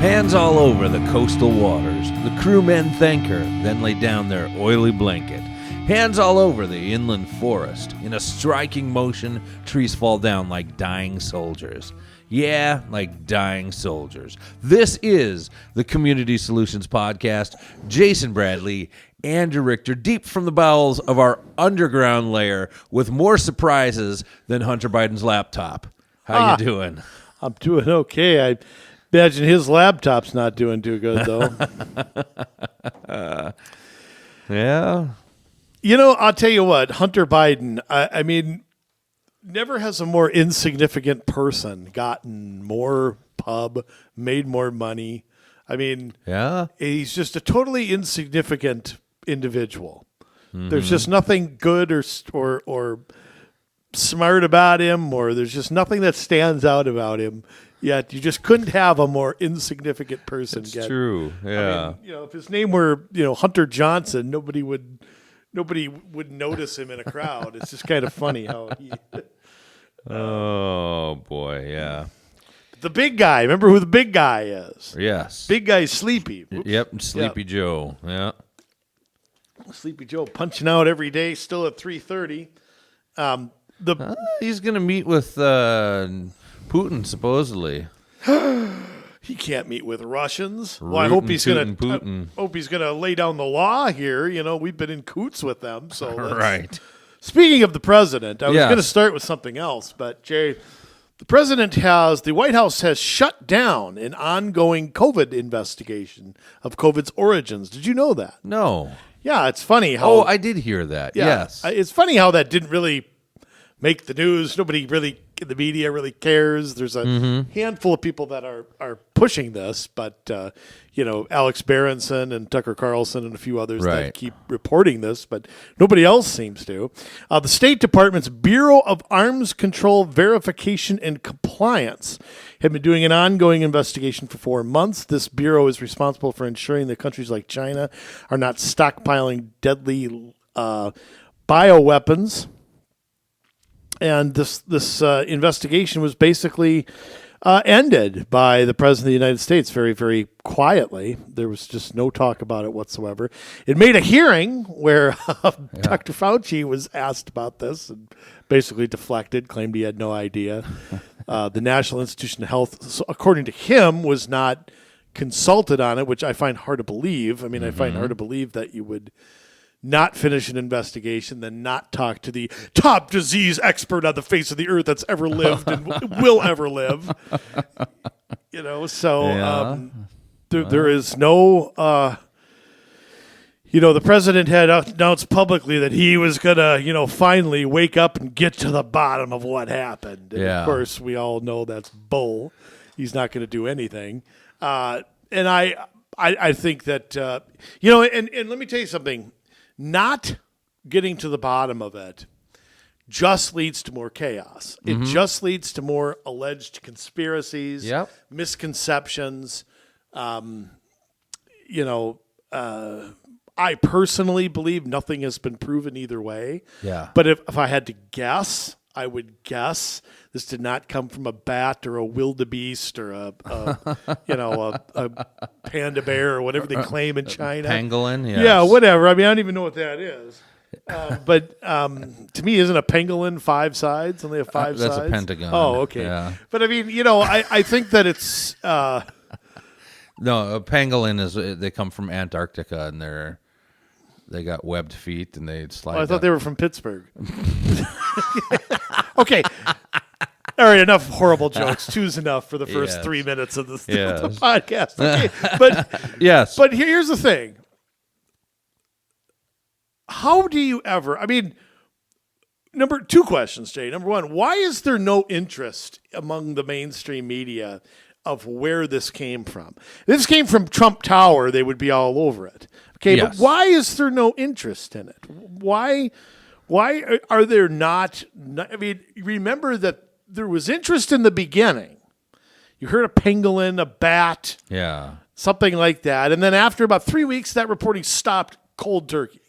Hands all over the coastal waters, the crewmen thank her, then lay down their oily blanket. Hands all over the inland forest. In a striking motion, trees fall down like dying soldiers. Yeah, like dying soldiers. This is the Community Solutions Podcast. Jason Bradley, Andrew Richter, deep from the bowels of our underground lair with more surprises than Hunter Biden's laptop. How you doing? I'm doing okay. I imagine his laptop's not doing too good, though. Yeah. You know, I'll tell you what, Hunter Biden, I mean, never has a more insignificant person gotten more pub, made more money. I mean, Yeah. he's just a totally insignificant individual. Mm-hmm. There's just nothing good or smart about him, or there's just nothing that stands out about him. Yet you just couldn't have a more insignificant person. It's true. Yeah. I mean, if his name were, Hunter Johnson, nobody would notice him in a crowd. It's just kind of funny how he. Oh boy, yeah. The big guy. Remember who the big guy is? Yes. Big guy's Sleepy. Oops. Yep, Sleepy Joe. Yeah. Sleepy Joe punching out every day, still at 3:30. He's going to meet with Putin, supposedly. He can't meet with Russians. Well, I hope he's going to lay down the law here. You know, we've been in coots with them. So right. Speaking of the president, I was going to start with something else, but Jay, the White House has shut down an ongoing COVID investigation of COVID's origins. Did you know that? No. Yeah, it's funny how. Oh, I did hear that. Yeah, yes. It's funny how that didn't really make the news. Nobody really in the media really cares. There's a handful of people that are pushing this, but Alex Berenson and Tucker Carlson and a few others that keep reporting this, but nobody else seems to. The State Department's Bureau of Arms Control Verification and Compliance had been doing an ongoing investigation for 4 months. This bureau is responsible for ensuring that countries like China are not stockpiling deadly bioweapons. And this investigation was basically ended by the President of the United States very, very quietly. There was just no talk about it whatsoever. It made a hearing where Dr. Fauci was asked about this and basically deflected, claimed he had no idea. The National Institution of Health, according to him, was not consulted on it, which I find hard to believe. I mean, I find hard to believe that you would not finish an investigation, then not talk to the top disease expert on the face of the earth that's ever lived and will ever live. There is no, the president had announced publicly that he was going to, finally wake up and get to the bottom of what happened. And of course, we all know that's bull. He's not going to do anything. And I think that, and let me tell you something. Not getting to the bottom of it just leads to more chaos. It just leads to more alleged conspiracies, misconceptions. I personally believe nothing has been proven either way. Yeah. But if I had to guess, I would guess this did not come from a bat or a wildebeest or a panda bear or whatever they claim in China. Pangolin, yes. Yeah, whatever. I mean, I don't even know what that is. But to me, isn't a pangolin 5 sides? Only have 5 sides? That's a pentagon. Oh, okay. Yeah. But I mean, I think that it's... No, a pangolin they come from Antarctica and they got webbed feet and they slide. I thought they were from Pittsburgh. Okay. All right, enough horrible jokes. Two's enough for the first 3 minutes of the podcast. Okay. But here's the thing. How do you ever, two questions, Jay. Number one, why is there no interest among the mainstream media of where this came from? If this came from Trump Tower, they would be all over it. Okay, but why is there no interest in it? Why are there not? Remember that there was interest in the beginning. You heard a pangolin, a bat, something like that. And then after about 3 weeks, that reporting stopped cold turkey.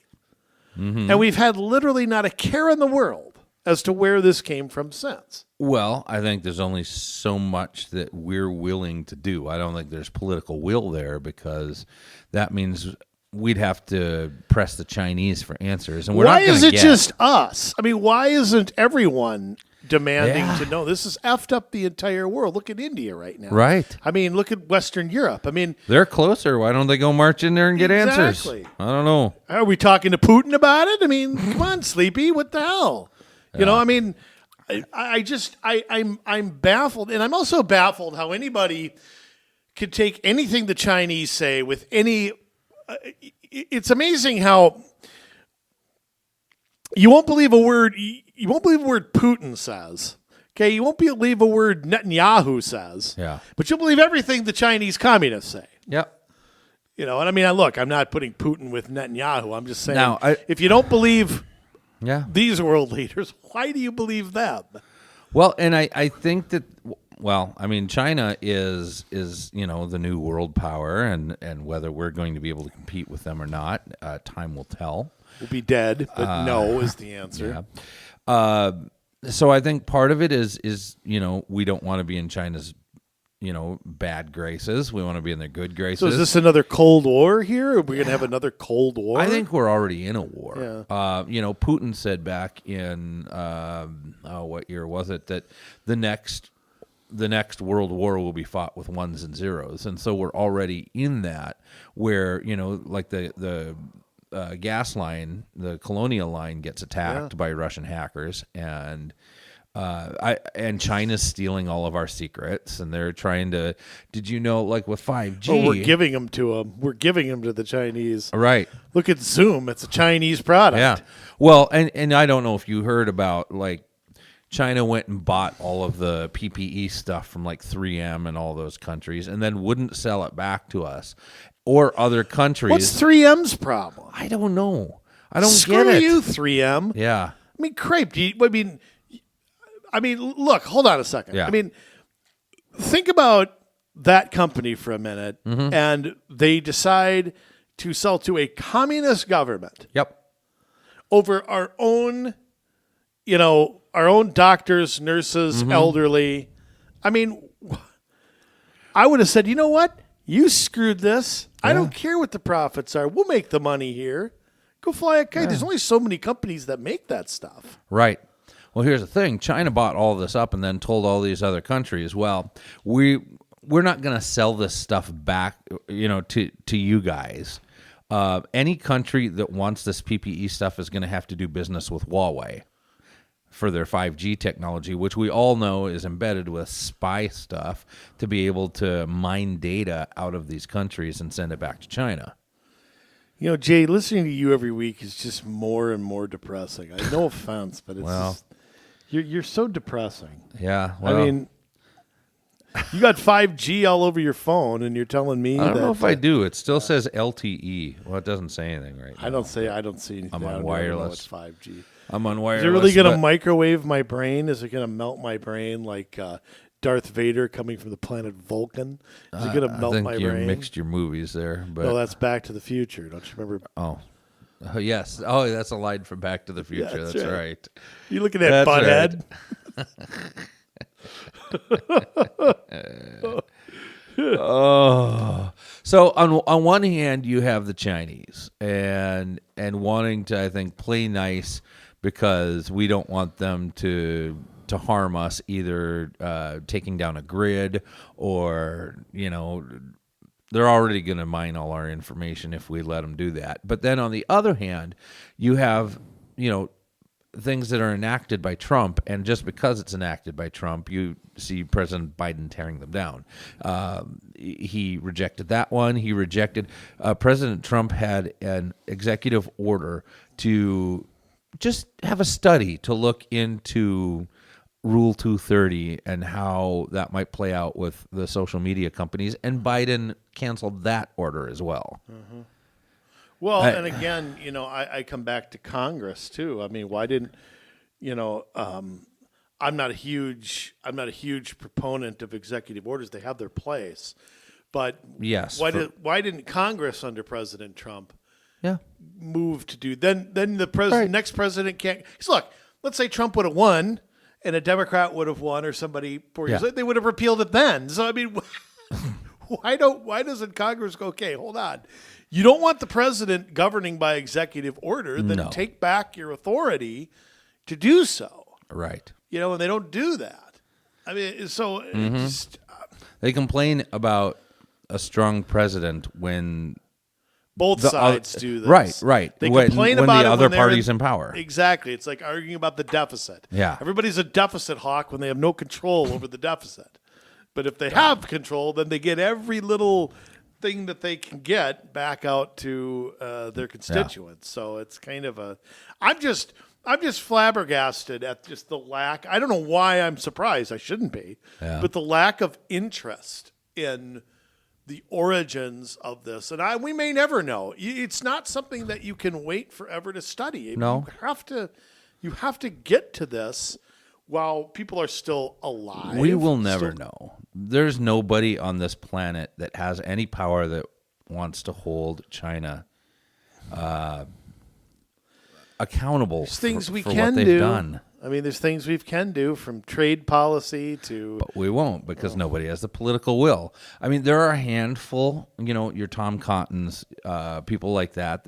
And we've had literally not a care in the world as to where this came from since. Well, I think there's only so much that we're willing to do. I don't think there's political will there, because that means we'd have to press the Chinese for answers. And we're why not is it get. just us? I mean, why isn't everyone demanding to know? This has effed up the entire world. Look at India right now. Right. I mean, look at Western Europe. I mean, They're closer. Why don't they go march in there and get answers? I don't know. Are we talking to Putin about it? I mean, come on, Sleepy. What the hell? You know, I mean, I'm baffled. And I'm also baffled how anybody could take anything the Chinese say with any... it's amazing how you won't believe a word. You won't believe a word Putin says. Okay, you won't believe a word Netanyahu says. Yeah, but you'll believe everything the Chinese communists say. Yep. You know, and I mean, look, I'm not putting Putin with Netanyahu. I'm just saying, now, if you don't believe these world leaders, why do you believe them? Well, and I think that. Well, I mean, China is the new world power, and whether we're going to be able to compete with them or not, time will tell. We'll be dead, but no is the answer. Yeah. So I think part of it is we don't want to be in China's bad graces. We want to be in their good graces. So is this another Cold War here? Are we going to have another Cold War? I think we're already in a war. Yeah. Putin said back in what year was it, that the next World War will be fought with ones and zeros, and so we're already in that, where like the gas line, the Colonial Line, gets attacked by Russian hackers, and China's stealing all of our secrets, and they're trying to. Did you know, like with 5G, we're giving them to them. We're giving them to the Chinese. Right. Look at Zoom; it's a Chinese product. Yeah. Well, and I don't know if you heard about, like, China went and bought all of the PPE stuff from like 3M and all those countries, and then wouldn't sell it back to us or other countries. What's 3M's problem? I don't know. I don't Screw get it. you, 3M. Yeah. I mean, crepe. I mean, look. Hold on a second. Yeah. I mean, think about that company for a minute, and they decide to sell to a communist government. Yep. Over our own, our own doctors, nurses, elderly. I mean, I would have said, you know what? You screwed this. I don't care what the profits are. We'll make the money here. Go fly a kite. There's only so many companies that make that stuff. Right. Well, here's the thing. China bought all this up and then told all these other countries, well, we're not going to sell this stuff back, to you guys. Any country that wants this PPE stuff is going to have to do business with Huawei for their 5G technology, which we all know is embedded with spy stuff to be able to mine data out of these countries and send it back to China. Jay, listening to you every week is just more and more depressing. No offense, but it's just, you're so depressing. Yeah. Well, I mean, you got 5G all over your phone, and you're telling me I don't know if I do. It still says LTE. Well, it doesn't say anything right now. I don't see anything. I'm on I don't wireless. know it's 5G. I'm on wireless. Is it really going to microwave my brain? Is it going to melt my brain like Darth Vader coming from the planet Vulcan? Is it going to melt my brain? I think you mixed your movies there. But no, that's Back to the Future. Don't you remember? Oh, yes. Oh, that's a line from Back to the Future. Yeah, that's right. You looking at Butthead? Oh, so on one hand, you have the Chinese and wanting to, I think, play nice because we don't want them to harm us, either taking down a grid or they're already going to mine all our information if we let them do that. But then on the other hand, you have things that are enacted by Trump, and just because it's enacted by Trump, you see President Biden tearing them down. He rejected that one. He rejected President Trump had an executive order to just have a study to look into Rule 230 and how that might play out with the social media companies, and Biden canceled that order as well. Mm-hmm. Well, and again, I come back to Congress too. I mean, why didn't I'm not a huge proponent of executive orders. They have their place, but yes, why didn't Congress under President Trump move to do? Then the president, next president can't. Look, let's say Trump would have won and a Democrat would have won or somebody 4 years Yeah. later, they would have repealed it then. So, I mean, why doesn't Congress go, okay, hold on. You don't want the president governing by executive order, then No. take back your authority to do so. Right. And they don't do that. I mean, so Mm-hmm. it just, They complain about a strong president when both the sides oth- do this. Right. They When- complain when about the it other when they're party's in power. Exactly. It's like arguing about the deficit. Yeah. Everybody's a deficit hawk when they have no control over the deficit. But if they have control, then they get every little thing that they can get back out to their constituents. So it's kind of I'm just flabbergasted at just the lack. I don't know why I'm surprised. I shouldn't be. Yeah. But the lack of interest in the origins of this. And we may never know. It's not something that you can wait forever to study. No. You have to get to this while people are still alive. We will never know. There's nobody on this planet that has any power that wants to hold China accountable There's things we for can what they've do. done. I mean, there's things we can do, from trade policy to. But we won't, because nobody has the political will. I mean, there are a handful, your Tom Cottons, people like that,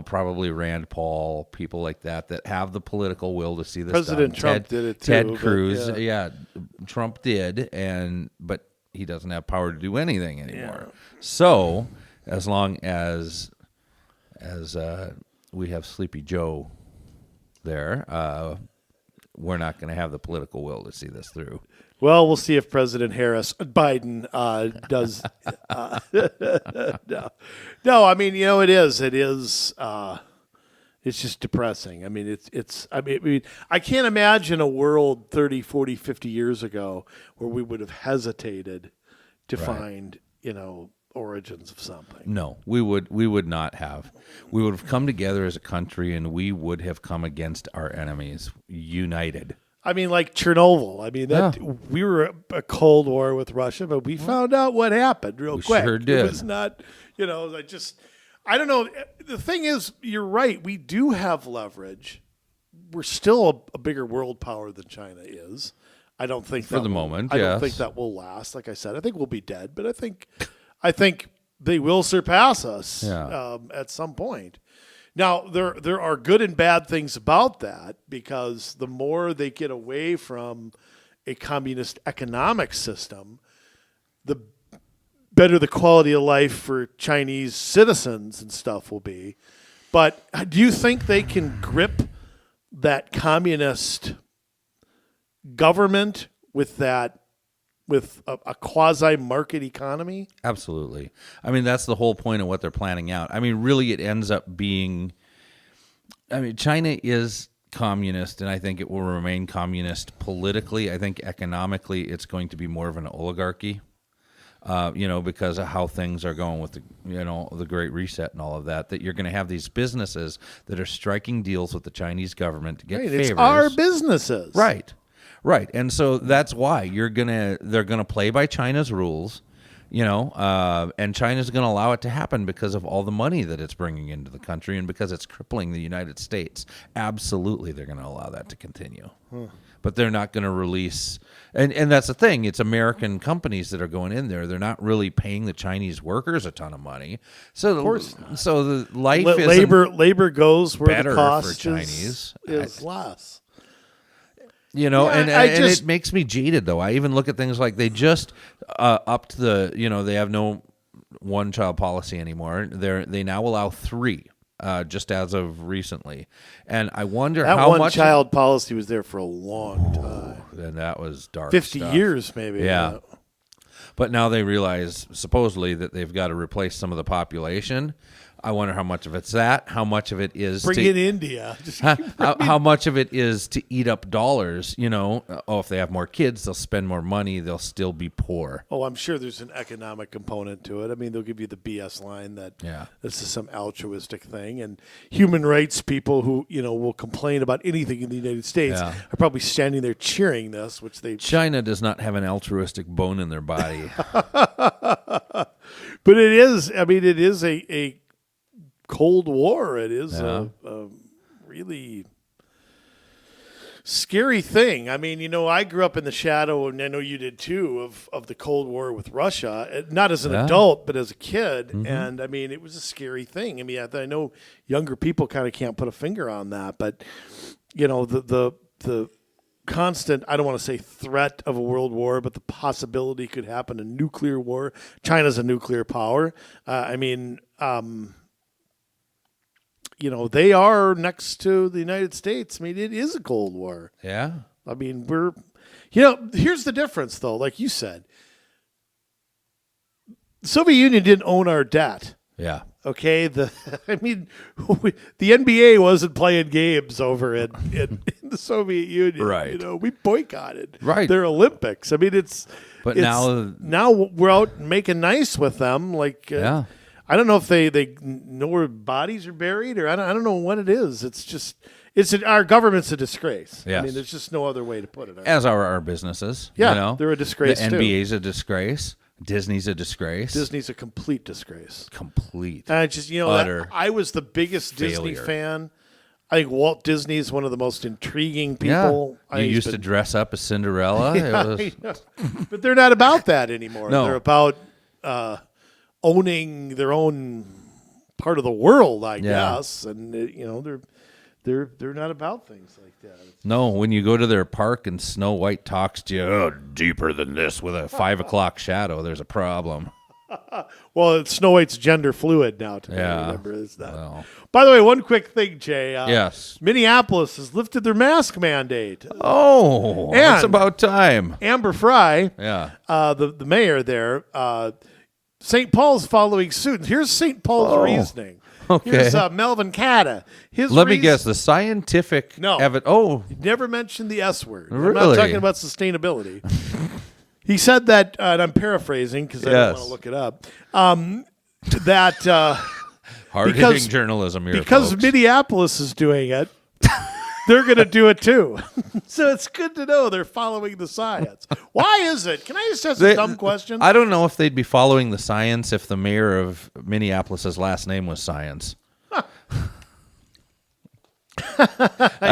probably Rand Paul, people like that have the political will to see this President done. Trump did it too, Ted but Cruz, yeah. Trump did, but he doesn't have power to do anything anymore. Yeah. So, as long as we have Sleepy Joe there, we're not going to have the political will to see this through. Well, we'll see if President Biden does. No, I mean, it is. It's just depressing. I mean, I can't imagine a world 30, 40, 50 years ago where we would have hesitated to find, origins of something. No, we would not have. We would have come together as a country, and we would have come against our enemies united. I mean, like Chernobyl. I mean, we were a Cold War with Russia, but we found out what happened real quick. Sure did. It was not, I don't know. The thing is, you're right. We do have leverage. We're still a bigger world power than China is. I don't think for the moment. I don't think that will last. Like I said, I think we'll be dead, but I think they will surpass us at some point. Now, there are good and bad things about that, because the more they get away from a communist economic system, the better the quality of life for Chinese citizens and stuff will be. But do you think they can grip that communist government with a quasi-market economy? Absolutely. I mean, that's the whole point of what they're planning out. I mean, really, it ends up being, China is communist, and I think it will remain communist politically. I think economically, it's going to be more of an oligarchy, because of how things are going with the Great Reset and all of that, that you're going to have these businesses that are striking deals with the Chinese government to get favors. It's our businesses. Right. And so that's why they're gonna play by China's rules, and China's gonna allow it to happen because of all the money that it's bringing into the country and because it's crippling the United States. Absolutely, they're gonna allow that to continue. But they're not gonna release, and that's the thing. It's American companies that are going in there. They're not really paying the Chinese workers a ton of money. So, of course not. So the life labor goes where better the cost for Chinese is less. And it makes me jaded, though. I even look at things like they just upped the, they have no one-child policy anymore. They now allow 3, just as of recently. And I wonder how much one-child policy was there for a long time. And that was dark 50 stuff. years, maybe. Yeah. But now they realize, supposedly, that they've got to replace some of the population. I wonder how much of it's that, how much of it is bring in India. How much of it is to eat up dollars, if they have more kids, they'll spend more money, they'll still be poor. Oh, I'm sure there's an economic component to it. I mean, they'll give you the BS line that this is some altruistic thing, and human rights people who, will complain about anything in the United States are probably standing there cheering this, which China does not have an altruistic bone in their body. But it is a Cold War. It is a really. scary thing. I mean, I grew up in the shadow, and I know you did too, of the Cold War with Russia, not as an adult, but as a kid. Mm-hmm. And I mean, it was a scary thing. I mean, I know younger people kind of can't put a finger on that, but the constant, I don't want to say threat of a world war, but the possibility could happen, a nuclear war. China's a nuclear power. They are next to the United States. I mean, it is a Cold War. Yeah. I mean, here's the difference, though. Like you said, the Soviet Union didn't own our debt. Yeah. Okay. The NBA wasn't playing games over in the Soviet Union. Right. We boycotted their Olympics. I mean, now we're out making nice with them. Like, I don't know if they know where bodies are buried, or I don't know what it is. Our government's a disgrace. Yes. I mean, there's just no other way to put it. As are our businesses. Yeah, they're a disgrace too. The NBA's a disgrace. Disney's a disgrace. Disney's a complete disgrace. Complete. And I was the biggest Disney fan. I think Walt Disney is one of the most intriguing people. Yeah. You used to dress up as Cinderella. But they're not about that anymore. No. They're about owning their own part of the world, I guess. And they're not about things like that. No, when you go to their park and Snow White talks to you, deeper than this with a 5 o'clock shadow, there's a problem. Well, Snow White's gender fluid now. Remember, is that? Well. By the way, one quick thing, Jay. Yes. Minneapolis has lifted their mask mandate. Oh, it's about time. Amber Fry, the mayor there, St. Paul's following suit. Here's St. Paul's reasoning. Okay. Here's Melvin Catta. Let me guess, the scientific evidence. Oh. He never mentioned the S word. Really? I'm not talking about sustainability. He said that, and I'm paraphrasing because I don't want to look it up, that hard-hitting journalism here, because folks. Minneapolis is doing it, they're going to do it too. So it's good to know they're following the science. Why is it? Can I just ask a dumb question? I don't know if they'd be following the science if the mayor of Minneapolis' last name was Science. I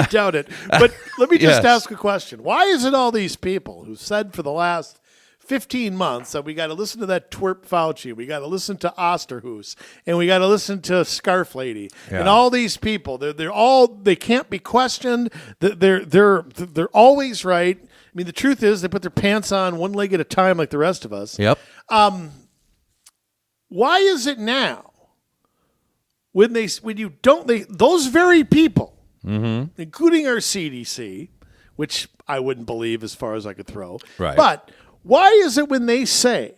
doubt it. But let me just ask a question. Why is it all these people who said for the last 15 months that we got to listen to that twerp Fauci, we got to listen to Osterhoos, and we got to listen to Scarf Lady, and all these people, they can't be questioned. They're always right. I mean, the truth is they put their pants on one leg at a time like the rest of us. Yep. Why is it now when those very people, including our CDC, which I wouldn't believe as far as I could throw, right? But why is it when they say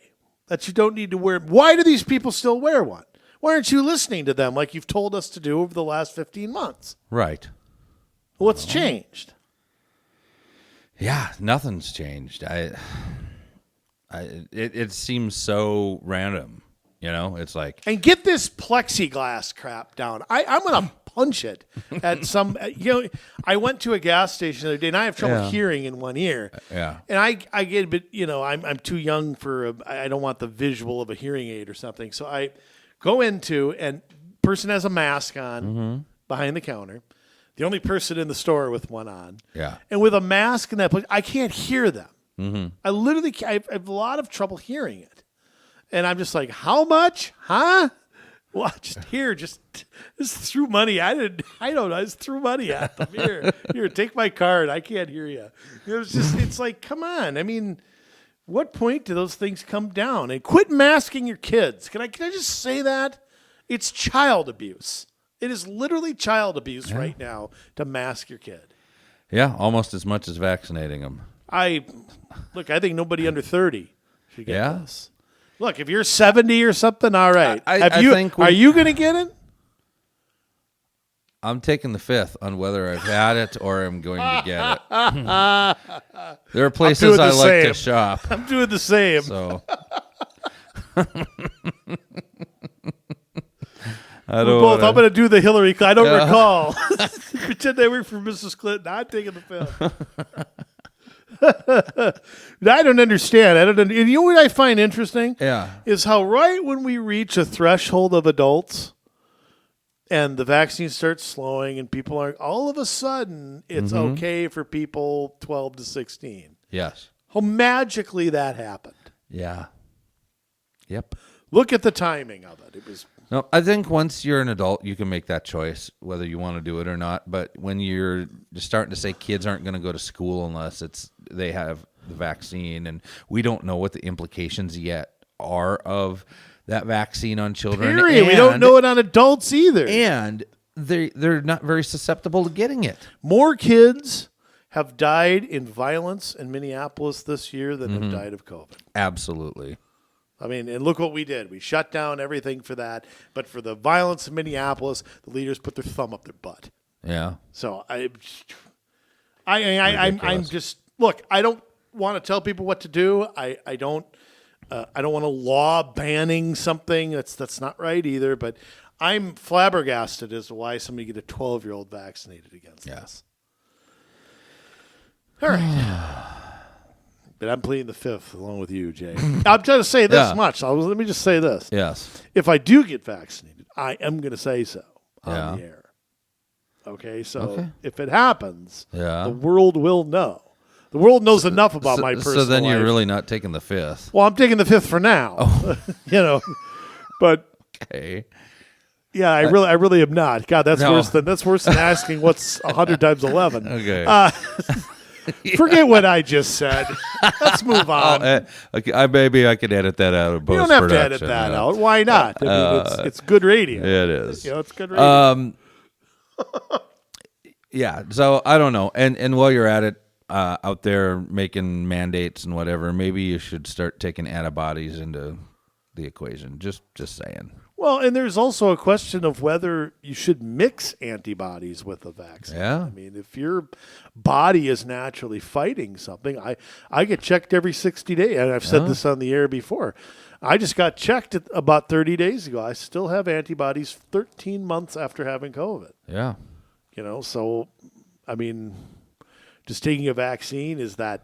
that you don't need to wear, why do these people still wear one? Why aren't you listening to them like you've told us to do over the last 15 months? Right. What's changed? Yeah, nothing's changed. It seems so random. It's like... And get this plexiglass crap down. I'm going to punch it at some... I went to a gas station the other day, and I have trouble hearing in one ear. Yeah. And I get a bit, I'm too young for... I don't want the visual of a hearing aid or something. So I go into, and person has a mask on behind the counter. The only person in the store with one on. Yeah. And with a mask in that place, I can't hear them. I literally... I have a lot of trouble hearing it. And I'm just like, how much? Huh? Well, just threw money. I don't know. I just threw money at them. Here, take my card. I can't hear you. It's like, come on. I mean, what point do those things come down? And quit masking your kids. Can I just say that? It's child abuse. It is literally child abuse right now to mask your kid. Yeah, almost as much as vaccinating them. I think nobody under 30 should get this. Look, if you're 70 or something, all right. Are you going to get it? I'm taking the fifth on whether I've had it or I'm going to get it. There are places I like to shop. I'm doing the same. So I'm going to do the Hillary. I don't recall. Pretend I work for Mrs. Clinton. I'm taking the fifth. I don't understand. And you know what I find interesting? Yeah. Is how right when we reach a threshold of adults, and the vaccine starts slowing, and people are all of a sudden it's okay for people 12 to 16. Yes. How magically that happened. Yeah. Yep. Look at the timing of it. It was. No, I think once you're an adult, you can make that choice, whether you want to do it or not. But when you're just starting to say kids aren't going to go to school unless they have the vaccine, and we don't know what the implications yet are of that vaccine on children. Period. We don't know it on adults either. And they're not very susceptible to getting it. More kids have died in violence in Minneapolis this year than have died of COVID. Absolutely. I mean, and look what we did. We shut down everything for that. But for the violence in Minneapolis, the leaders put their thumb up their butt. Yeah. So I'm just look. I don't want to tell people what to do. I don't want to law banning something that's not right either. But I'm flabbergasted as to why somebody get a 12-year-old vaccinated against this. All right. But I'm pleading the fifth along with you, Jay. I'm trying to say this much. Let me just say this. Yes. If I do get vaccinated, I am going to say so on the air. Okay? So if it happens, the world will know. The world knows enough about my personal life. So then you're really not taking the fifth. Well, I'm taking the fifth for now. Oh. But okay. Yeah, I really am not. God, that's worse than asking what's 100 times 11. Okay. Forget what I just said. Let's move on. Okay, maybe I could edit that out of post-production. You don't have to edit that out. Why not? I mean, it's good radio. It is. It's good radio. Yeah, so I don't know. And while you're at it, out there making mandates and whatever, maybe you should start taking antibodies into the equation. Just saying. Well, and there's also a question of whether you should mix antibodies with a vaccine. Yeah. I mean, if your body is naturally fighting something, I get checked every 60 days, and I've said this on the air before. I just got checked about 30 days ago. I still have antibodies 13 months after having COVID. Yeah. So, I mean, just taking a vaccine, is that...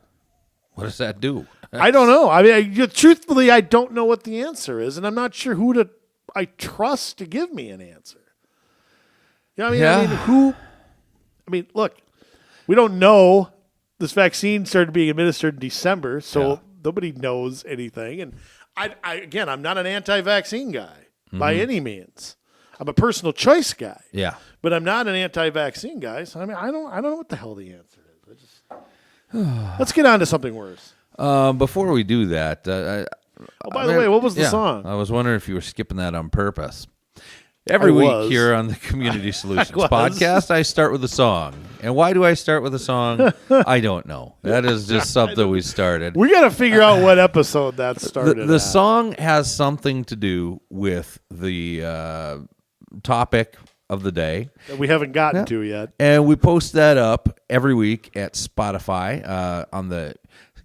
What does that do? I don't know. I mean, truthfully, I don't know what the answer is, and I'm not sure who I trust to give me an answer. You know what I mean? Look, we don't know. This vaccine started being administered in December, so nobody knows anything. And I'm not an anti-vaccine guy by any means. I'm a personal choice guy. Yeah. But I'm not an anti-vaccine guy. So I mean, I don't know what the hell the answer is. Let's get on to something worse. Before we do that, by the way, what was the song? I was wondering if you were skipping that on purpose. Every week here on the Community Solutions podcast, I start with a song. And why do I start with a song? I don't know. That is just something we started. We got to figure out what episode that started. The song has something to do with the topic of the day that we haven't gotten to yet. And we post that up every week at Spotify on the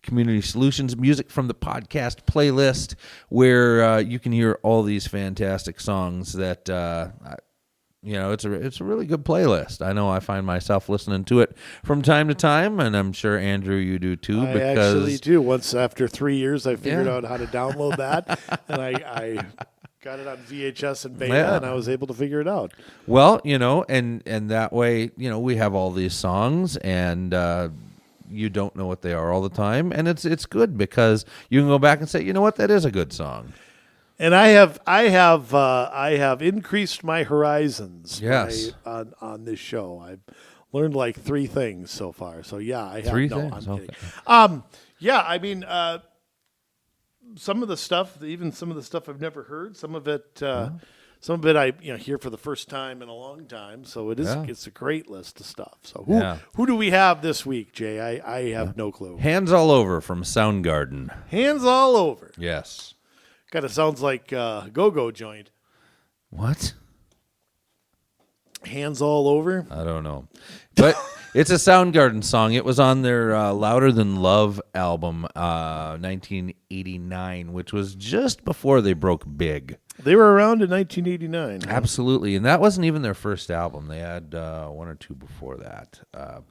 Community Solutions Music from the Podcast playlist, where you can hear all these fantastic songs that, it's a really good playlist. I know I find myself listening to it from time to time, and I'm sure, Andrew, you do too. I actually do. Once after 3 years, I figured out how to download that, and I got it on VHS and beta, and I was able to figure it out. Well, and that way, we have all these songs, and you don't know what they are all the time, and it's good because you can go back and say, you know what, that is a good song. And I have increased my horizons. Yes. On this show, I've learned like 3 things so far. So yeah, I have 3 things. I'm kidding. I mean, some of the stuff I've never heard. Some of it I hear for the first time in a long time. So it's a great list of stuff. So who do we have this week, Jay? I have no clue. Hands All Over from Soundgarden. Hands All Over. Yes. Kind of sounds like Go-Go joint. What? Hands All Over? I don't know. But it's a Soundgarden song. It was on their Louder Than Love album, 1989, which was just before they broke big. They were around in 1989. Absolutely. And that wasn't even their first album. They had 1 or 2 before that.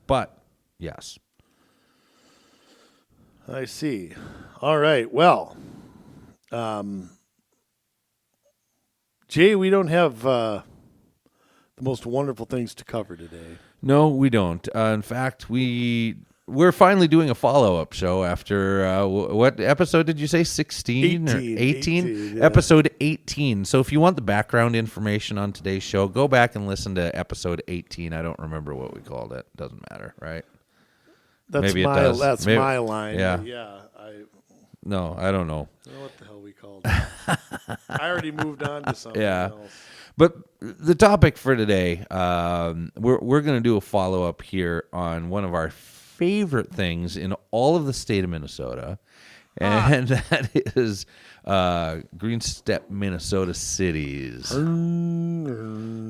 But, yes. I see. All right. Well, Jay, we don't have the most wonderful things to cover today. No, we don't. In fact, we're finally doing a follow-up show after, what episode did you say, 16 or 18? Yeah. Episode 18. So if you want the background information on today's show, go back and listen to episode 18. I don't remember what we called it. Doesn't matter, right? Maybe it does. That's Maybe, my line. Yeah. No, I don't know. I don't know what the hell we called it. I already moved on to something else. But the topic for today, we're going to do a follow-up here on one of our favorite things in all of the state of Minnesota, and that is Green Step, Minnesota cities,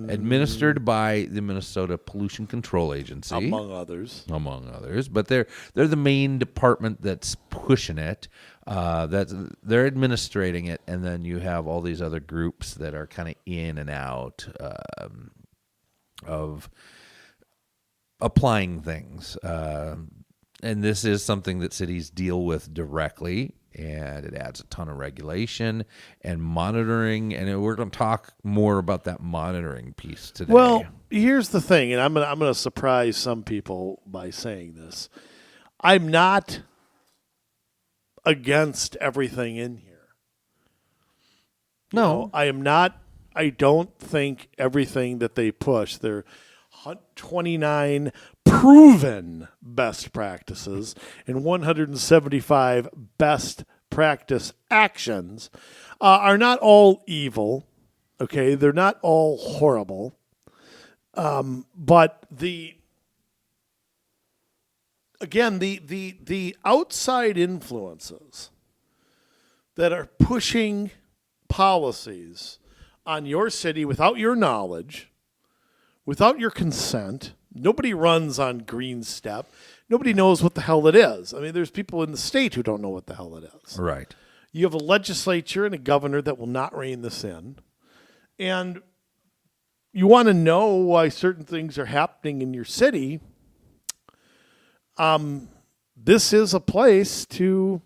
administered by the Minnesota Pollution Control Agency, among others. But they're the main department that's pushing it. They're administrating it, and then you have all these other groups that are kind of in and out of applying things. And this is something that cities deal with directly, and it adds a ton of regulation and monitoring. And we're going to talk more about that monitoring piece today. Well, here's the thing, and I'm gonna surprise some people by saying this. I'm not against everything in here. No, I am not. I don't think everything that they push, their 29 proven best practices and 175 best practice actions are not all evil. Okay, they're not all horrible. But the outside influences that are pushing policies on your city without your knowledge, without your consent. Nobody runs on Green Step. Nobody knows what the hell it is. I mean, there's people in the state who don't know what the hell it is. right. You have a legislature and a governor that will not rein this in. And you want to know why certain things are happening in your city. This is a place to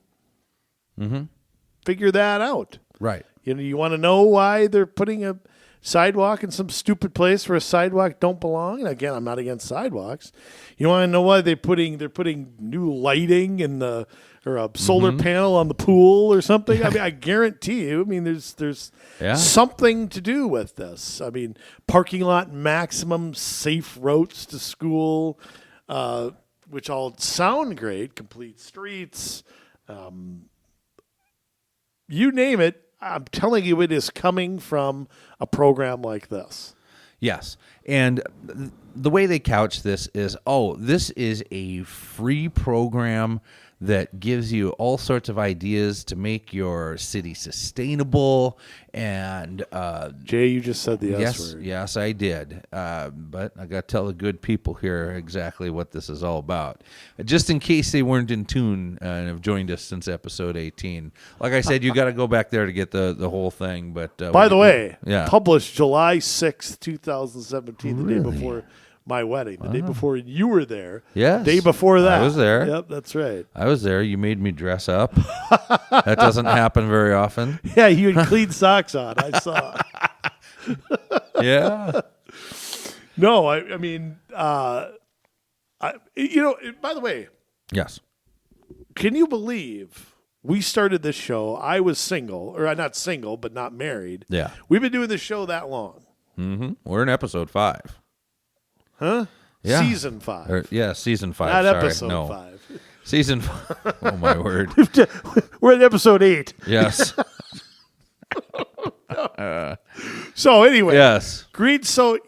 figure that out. Right. You know, you want to know why they're putting a sidewalk in some stupid place where a sidewalk don't belong. And again, I'm not against sidewalks. You want to know why they're putting new lighting in or a solar panel on the pool or something. I mean, I guarantee you. I mean, there's something to do with this. I mean, parking lot maximum, safe routes to school, which all sound great. Complete streets, you name it. I'm telling you, it is coming from a program like this. Yes. And the way they couch this is, this is a free program that gives you all sorts of ideas to make your city sustainable. And Jay, you just said the S word. Yes, I did. But I got to tell the good people here exactly what this is all about. Just in case they weren't in tune and have joined us since episode 18. Like I said, you got to go back there to get the whole thing. But by the way, published July 6th, 2017, Really? The day before my wedding, the day before you were there. Yes. The day before that. I was there. Yep, that's right. I was there. You made me dress up. That doesn't happen very often. Yeah, you had clean socks on. I saw. Yeah. No, I mean, by the way. Yes. Can you believe we started this show? I was single, or not single, but not married. Yeah. We've been doing this show that long. Mm-hmm. We're in episode 5. Huh? Yeah. Season 5. Season 5. Not Sorry. episode 5. Season 5. Oh, my word. We're at episode 8. Yes. So anyway. Yes. Green, so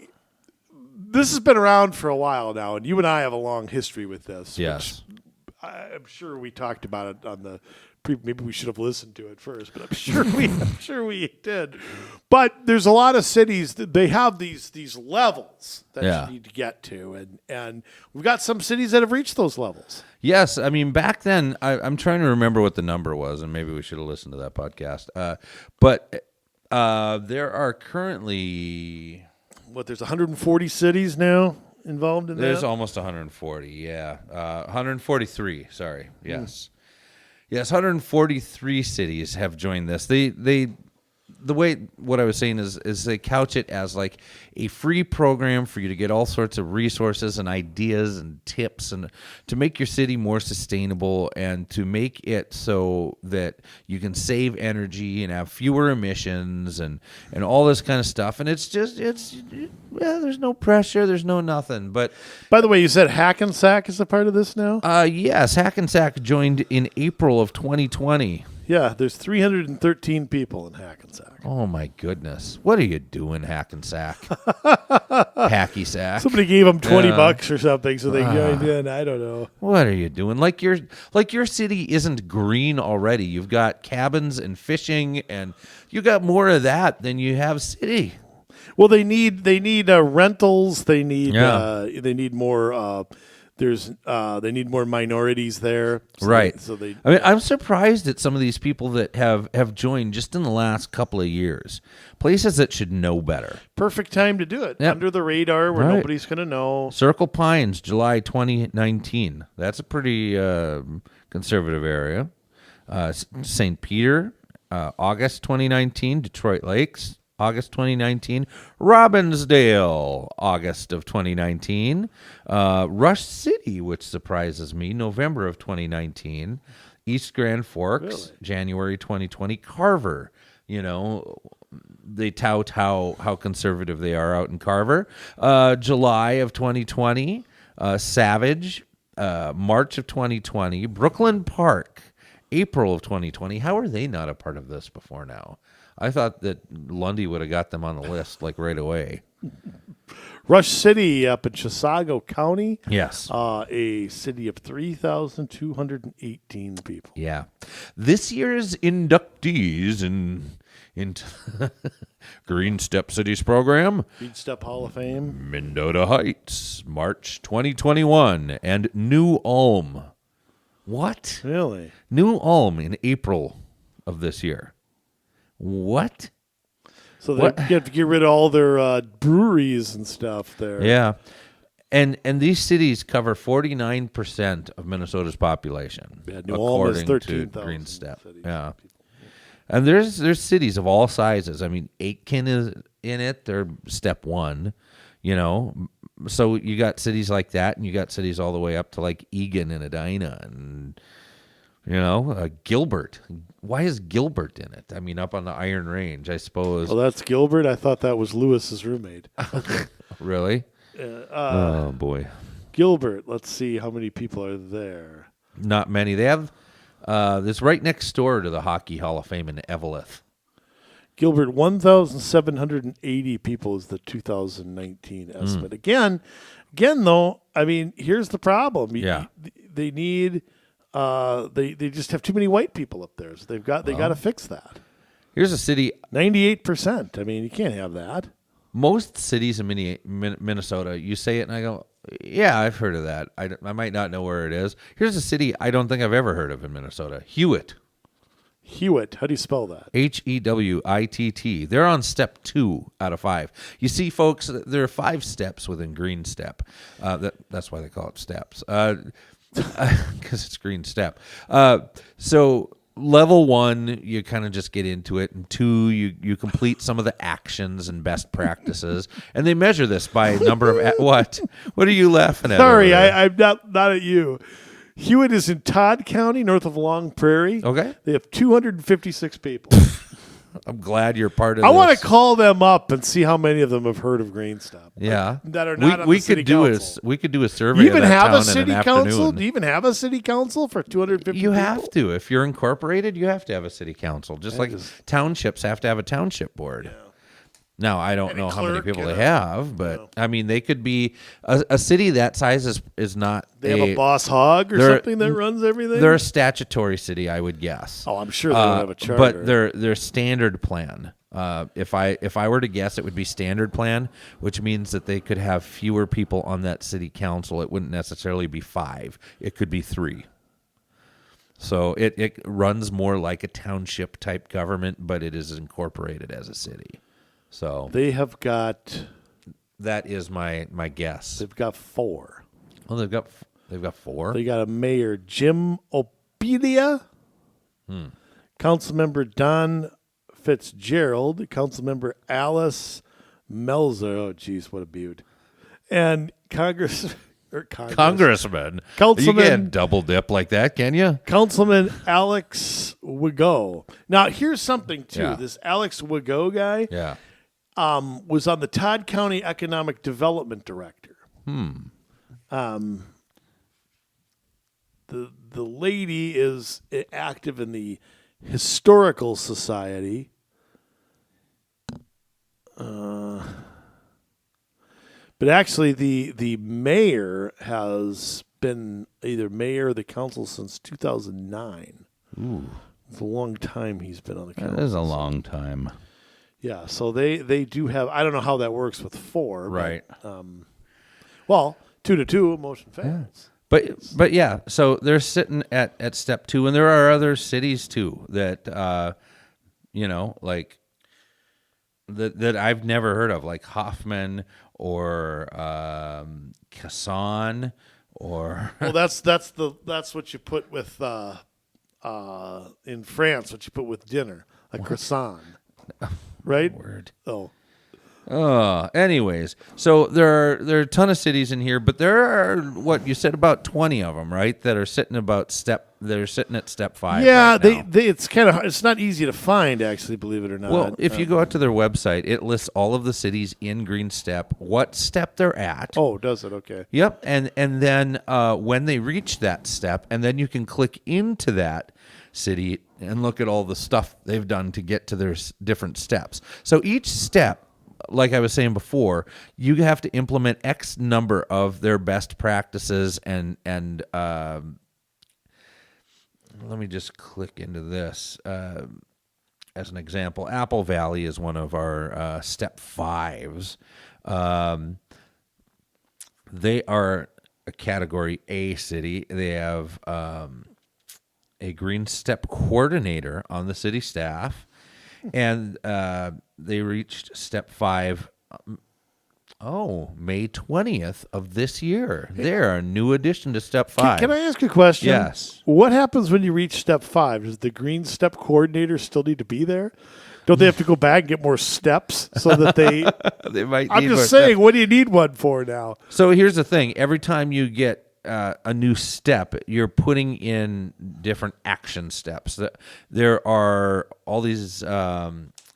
this has been around for a while now, and you and I have a long history with this. Yes. I'm sure we talked about it on the maybe we should have listened to it first, but I'm sure we did. But there's a lot of cities that they have these levels that you need to get to, and we've got some cities that have reached those levels. Yes, I mean back then I'm trying to remember what the number was, and maybe we should have listened to that podcast. But there are currently there's 140 cities now involved in that. There's almost 140. Yeah, 143. Sorry. Yes. Yes, 143 cities have joined this. The the way what I was saying is they couch it as like a free program for you to get all sorts of resources and ideas and tips and to make your city more sustainable and to make it so that you can save energy and have fewer emissions and all this kind of stuff. And it's there's no pressure, there's no nothing. But by the way, you said Hackensack is a part of this now? Yes, Hackensack joined in April of 2020. Yeah, there's 313 people in Hackensack. Oh, my goodness. What are you doing, Hackensack? Hacky sack. Somebody gave them $20 or something, so they joined in. I don't know. What are you doing? Like your city isn't green already. You've got cabins and fishing, and you got more of that than you have city. Well, they need rentals. They need more. They need more minorities there. Right. I mean, I'm surprised at some of these people that have joined just in the last couple of years. Places that should know better. Perfect time to do it. Yep. Under the radar where nobody's going to know. Circle Pines, July 2019. That's a pretty conservative area. St. Peter, August 2019. Detroit Lakes, August 2019. Robbinsdale, August of 2019. Rush City, which surprises me, November of 2019. East Grand Forks, January 2020. Carver, they tout how conservative they are out in Carver. July of 2020. Savage, March of 2020. Brooklyn Park, April of 2020. How are they not a part of this before now? I thought that Lundy would have got them on the list like right away. Rush City up in Chisago County. Yes. A city of 3,218 people. Yeah. This year's inductees into Green Step Cities program. Green Step Hall of Fame. Mendota Heights, March 2021. And New Ulm. What? Really? New Ulm in April of this year. What? So they have to get rid of all their breweries and stuff there. Yeah. And these cities cover 49% of Minnesota's population. Yeah, New Ulm is 13,000 to Green Step. cities. Yeah. And there's cities of all sizes. I mean, Aitken is in it. They're step 1, So you got cities like that, and you got cities all the way up to like Egan and Edina and Gilbert. Why is Gilbert in it? I mean, up on the Iron Range, I suppose. Well, that's Gilbert. I thought that was Lewis's roommate. Really? Oh, boy. Gilbert. Let's see how many people are there. Not many. They have this right next door to the Hockey Hall of Fame in Eveleth. Gilbert, 1,780 people is the 2019 estimate. Again, though, I mean, here's the problem. Yeah. They need... they just have too many white people up there, so they got to fix that. Here's a city. 98%. I mean, you can't have that. Most cities in Minnesota, you say it and I go, yeah, I've heard of that. I might not know where it is. Here's a city I don't think I've ever heard of in Minnesota. Hewett. Hewitt. How do you spell that? Hewitt. They're on step 2 out of 5. You see, folks, there are 5 steps within Green Step. That's why they call it steps. Because it's Green Step. So level 1, you kind of just get into it, and 2, you complete some of the actions and best practices, and they measure this by number of what? What are you laughing at? Sorry, I'm not at you. Hewitt is in Todd County, north of Long Prairie. Okay, they have 256 people. I'm glad you're part of I this. want to call them up and see how many of them have heard of Green Step. Yeah. That are not on the city council. We could do a survey. You even of that have town a city in an council? afternoon. Do you even have a city council for 250 You people? have to. If you're incorporated, you have to have a city council. Just like townships have to have a township board. Yeah. Now, I don't know how many people they have, but I mean, they could be a city that size is not. They have a boss hog or something that runs everything. They're a statutory city, I would guess. Oh, I'm sure they don't have a charter. But their standard plan. If I were to guess, it would be standard plan, which means that they could have fewer people on that city council. It wouldn't necessarily be 5; it could be 3. So it runs more like a township type government, but it is incorporated as a city. So they have got. That is my guess. They've got 4. Well, they've got 4. They got a mayor, Jim Opelia, council member Don Fitzgerald, Councilmember Alice Melzer. Oh, geez, what a beaut. And Congressman. You can't double dip like that, can you? Councilman Alex Wigo. Now, here's something, too. Yeah. This Alex Wigo guy was on the Todd County Economic Development Director. The lady is active in the Historical Society. But actually, the mayor has been either mayor or the council since 2009. Ooh. It's a long time he's been on the council. That is a long time. Yeah, so they do have, I don't know how that works with 4. Right. Well, 2-2, motion fails. But yeah, so they're sitting at step 2, and there are other cities too that like that I've never heard of, like Hoffman or Casson or Well, that's what you put with in France, what you put with dinner, a croissant, right? Word. Oh. Anyways, so there are a ton of cities in here, but there are what you said about 20 of them, right? That are sitting at step 5. Yeah, right now. it's not easy to find, actually, believe it or not. Well, if you go out to their website, it lists all of the cities in green step, what step they're at. Oh, does it? Okay. Yep, and then when they reach that step, and then you can click into that city and look at all the stuff they've done to get to their different steps. So each step, like I was saying before, you have to implement X number of their best practices, and let me just click into this as an example. Apple Valley is one of our step 5s. They are a category A city. They have a green step coordinator on the city staff. And they reached step 5, May 20th of this year. They're a new addition to step 5. Can I ask a question? Yes. What happens when you reach step 5? Does the green step coordinator still need to be there? Don't they have to go back and get more steps so that they? They might. I'm need just more saying, steps. what do you need one for now? So here's the thing: every time you get a new step, you're putting in different action steps. There are all these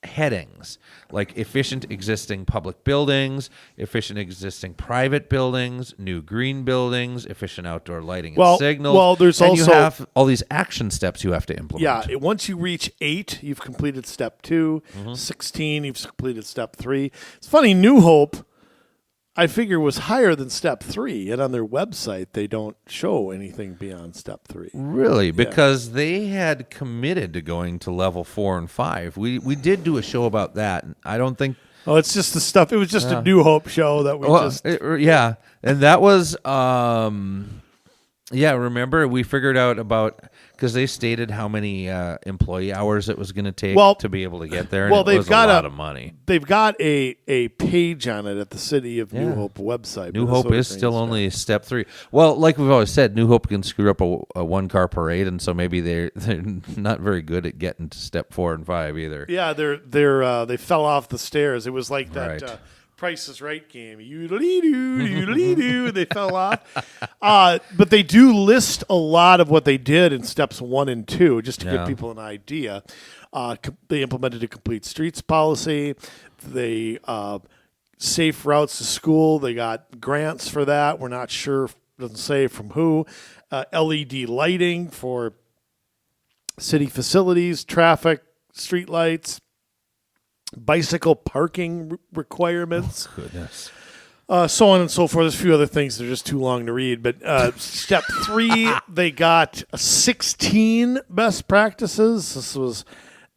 headings, like efficient existing public buildings, efficient existing private buildings, new green buildings, efficient outdoor lighting and signals. Well, there's and also you have all these action steps you have to implement. Yeah, once you reach 8, you've completed step 2. 16, you've completed step 3. It's funny, New Hope, I figure, was higher than step 3, and on their website they don't show anything beyond step 3. Really? Because they had committed to going to level 4 and 5. We did do a show about that, and I don't think. Oh, it's just the stuff. It was just a New Hope show that we just. And that was. Remember we figured out about, because they stated how many employee hours it was going to take to be able to get there. And they've got a lot of money. They've got a page on it at the City of New Hope website. New Hope is still only step 3. Well, like we've always said, New Hope can screw up a one-car parade, and so maybe they're not very good at getting to step 4 and 5 either. Yeah, they fell off the stairs. It was like that. Right. Price is Right game. You they fell off. But they do list a lot of what they did in steps 1 and 2, just to give people an idea. They implemented a complete streets policy. They safe routes to school. They got grants for that. We're not sure, doesn't say from who. LED lighting for city facilities, traffic, street lights. Bicycle parking requirements. Oh, goodness. So on and so forth. There's a few other things that are just too long to read. But step 3, they got 16 best practices. This was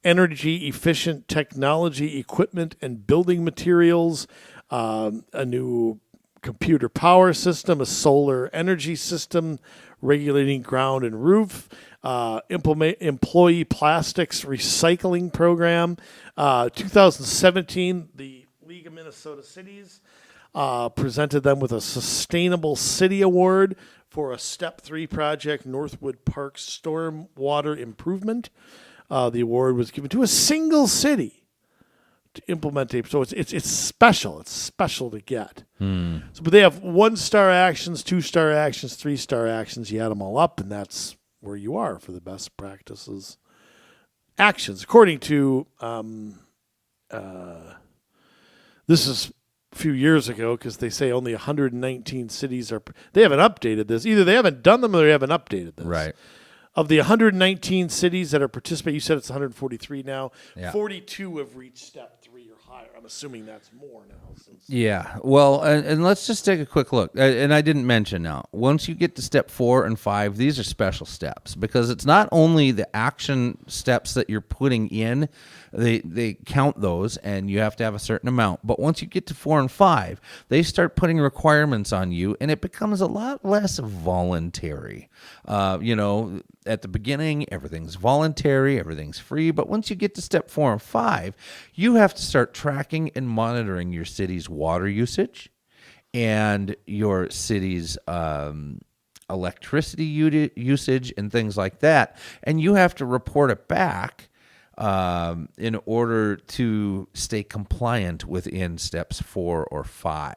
energy efficient technology, equipment, and building materials, a new computer power system, a solar energy system, regulating ground and roof, implement employee plastics recycling program. 2017, the League of Minnesota Cities presented them with a Sustainable City Award for a Step 3 project, Northwood Park Storm Water Improvement. the award was given to a single city to implement a. So it's special. It's special to get. So, but they have 1-star actions, 2-star actions, 3-star actions. You add them all up, and that's where you are for the best practices actions, according to. This is a few years ago because they say only 119 cities are. They haven't updated this. Either they haven't done them or they haven't updated this. Right. Of the 119 cities that are participating, you said it's 143 now. Yeah. 42 have reached step 3 or higher. I'm assuming that's more now. Yeah. Well, and let's just take a quick look. And I didn't mention now, once you get to step 4 and 5, these are special steps because it's not only the action steps that you're putting in, they count those and you have to have a certain amount. But once you get to 4 and 5, they start putting requirements on you and it becomes a lot less voluntary. At the beginning, everything's voluntary, everything's free. But once you get to step 4 and 5, you have to start tracking and monitoring your city's water usage and your city's electricity usage and things like that. And you have to report it back in order to stay compliant within steps 4 or 5.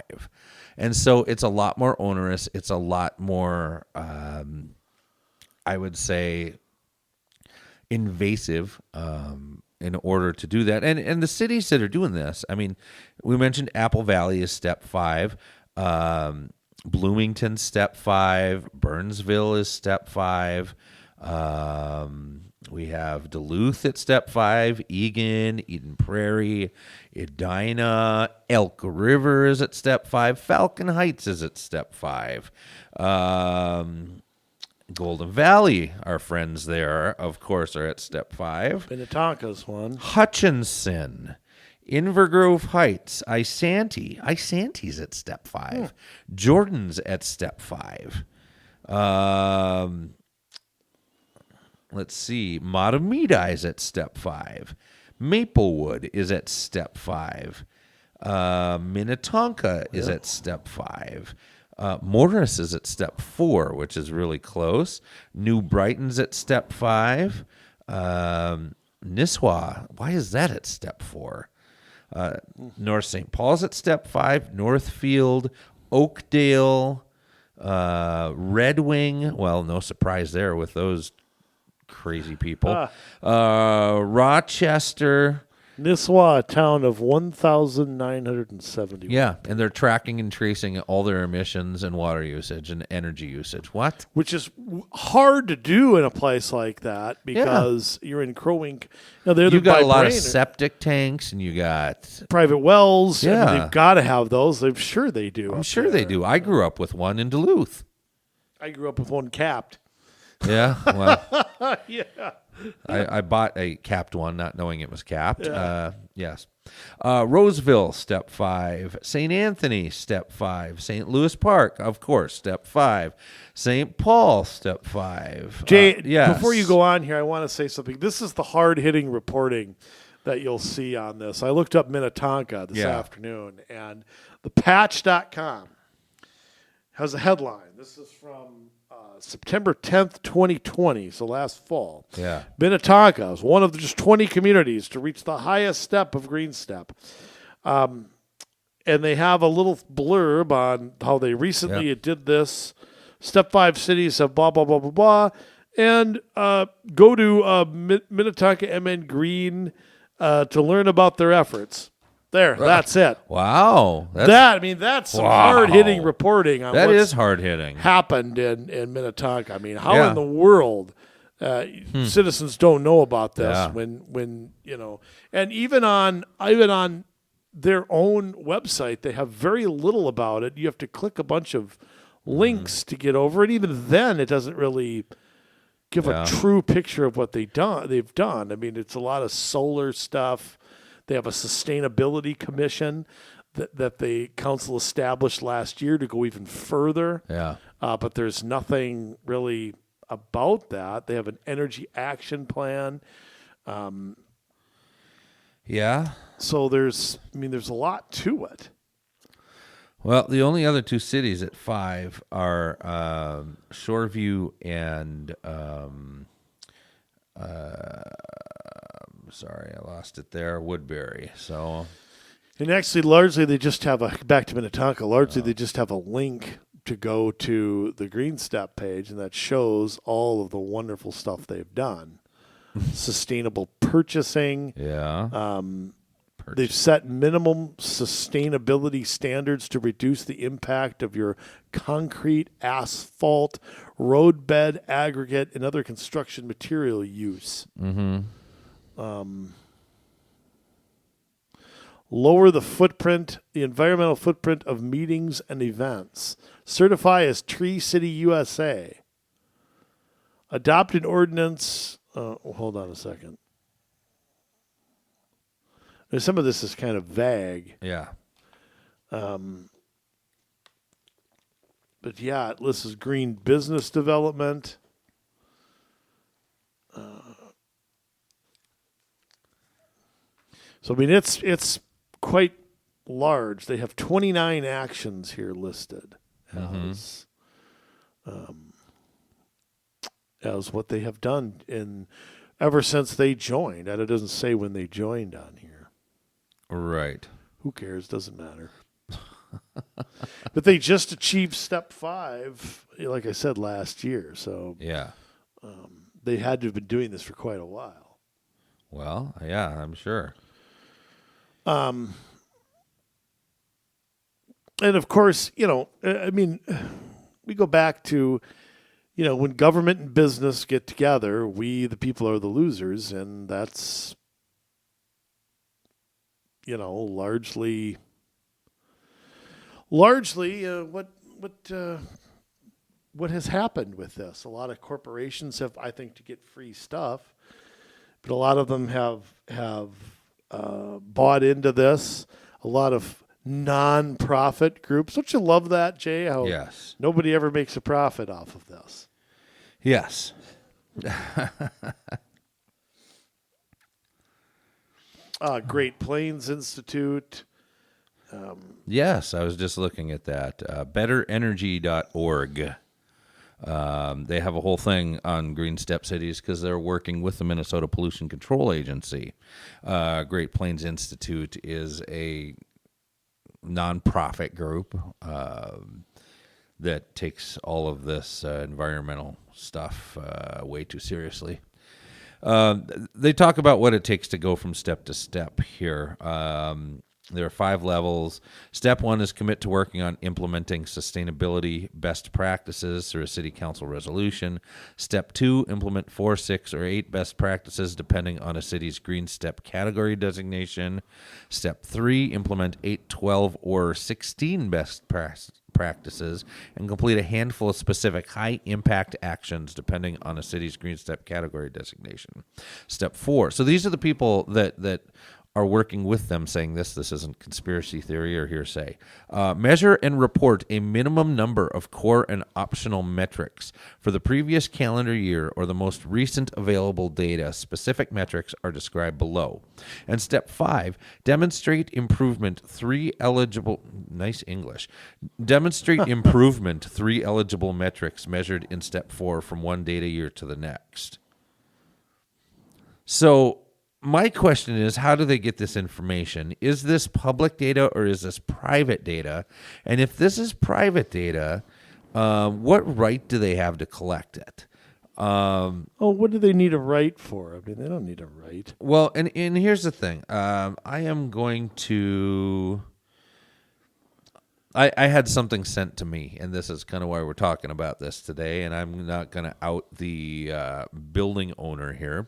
And so it's a lot more onerous. It's a lot more, I would say, invasive in order to do that. And the cities that are doing this, I mean, we mentioned Apple Valley is step 5. Bloomington, step 5. Burnsville is step 5. We have Duluth at step 5, Eagan, Eden Prairie, Edina, Elk River is at step 5, Falcon Heights is at step 5. Golden Valley, our friends there, of course, are at step 5. Minnetonka's one. Hutchinson, Invergrove Heights, Isante's at step 5. Jordan's at step 5. Let's see. Matamidi at step 5. Maplewood is at step 5. Minnetonka is at step 5. Morris is at step 4, which is really close. New Brighton's at step 5. Nisswa, why is that at step 4? North St. Paul's at step 5. Northfield, Oakdale, Red Wing. Well, no surprise there with those crazy people. Rochester. Nisswa, a town of 1,970. Yeah, and they're tracking and tracing all their emissions and water usage and energy usage. What? Which is hard to do in a place like that because you're in Crow Wing. You got a lot of septic tanks and you got private wells. Yeah. I mean, they've got to have those. I'm sure they do. I'm sure they do. I grew up with one in Duluth. I grew up with one capped. Yeah, well, Yeah. I bought a capped one, not knowing it was capped. Yeah. Yes. Roseville, step 5. St. Anthony, step 5. St. Louis Park, of course, step 5. St. Paul, step 5. Jay, yes. before you go on here, I want to say something. This is the hard-hitting reporting that you'll see on this. I looked up Minnetonka this afternoon, and thepatch.com has a headline. This is from September 10th, 2020, so last fall. Yeah. Minnetonka is one of the just 20 communities to reach the highest step of Green Step. And they have a little blurb on how they recently did this. Step 5 cities have blah, blah, blah, blah, blah. And go to Minnetonka MN Green to learn about their efforts. There, that's it. Wow. That's some hard-hitting reporting on that what's is hard-hitting. happened in Minnetonka. I mean, how in the world citizens don't know about this when and even on their own website, they have very little about it. You have to click a bunch of links to get over it. Even then, it doesn't really give a true picture of what they've done. I mean, it's a lot of solar stuff. They have a sustainability commission that the council established last year to go even further. Yeah. But there's nothing really about that. They have an energy action plan. So there's a lot to it. Well, the only other two cities at 5 are Shoreview and sorry, I lost it there. Woodbury. So, And actually, largely, they just have back to Minnetonka, largely they just have a link to go to the Green Step page, and that shows all of the wonderful stuff they've done. Sustainable purchasing. yeah. They've set minimum sustainability standards to reduce the impact of your concrete, asphalt, roadbed, aggregate, and other construction material use. Lower the footprint, the environmental footprint of meetings and events. Certify as Tree City, USA. Adopt an ordinance. Hold on a second. Some of this is kind of vague. Yeah. But yeah, this is green business development. So I mean, it's quite large. They have 29 actions here listed as what they have done ever since they joined. And it doesn't say when they joined on here. Right. Who cares? Doesn't matter. But they just achieved step 5, like I said, last year. So Yeah. they had to have been doing this for quite a while. Well, yeah, I'm sure. And of course, I mean, we go back to, when government and business get together, we, the people, are the losers. And that's, largely what has happened with this. A lot of corporations have, I think, to get free stuff, but a lot of them have bought into this. A lot of non-profit groups. Don't you love that, Jay? How Yes. nobody ever makes a profit off of this. Yes. Great Plains Institute. Yes, I was just looking at that. BetterEnergy.org. They have a whole thing on green step cities because they're working with the Minnesota Pollution Control Agency. Great Plains Institute is a nonprofit group that takes all of this environmental stuff way too seriously. They talk about what it takes to go from step to step here. There are 5 levels. Step 1 is commit to working on implementing sustainability best practices through a city council resolution. Step 2, implement 4, 6, or 8 best practices depending on a city's green step category designation. Step 3, implement 8, 12, or 16 best practices and complete a handful of specific high-impact actions depending on a city's green step category designation. Step 4. So these are the people that are working with them saying this isn't conspiracy theory or hearsay. Measure and report a minimum number of core and optional metrics for the previous calendar year or the most recent available data. Specific metrics are described below. And step 5, demonstrate improvement 3 eligible metrics measured in step 4 from one data year to the next. So my question is, how do they get this information? Is this public data or is this private data? And if this is private data, what right do they have to collect it? What do they need a right for? I mean, they don't need a right. Well, and here's the thing. I am going to... I had something sent to me, and this is kind of why we're talking about this today, and I'm not going to out the building owner here.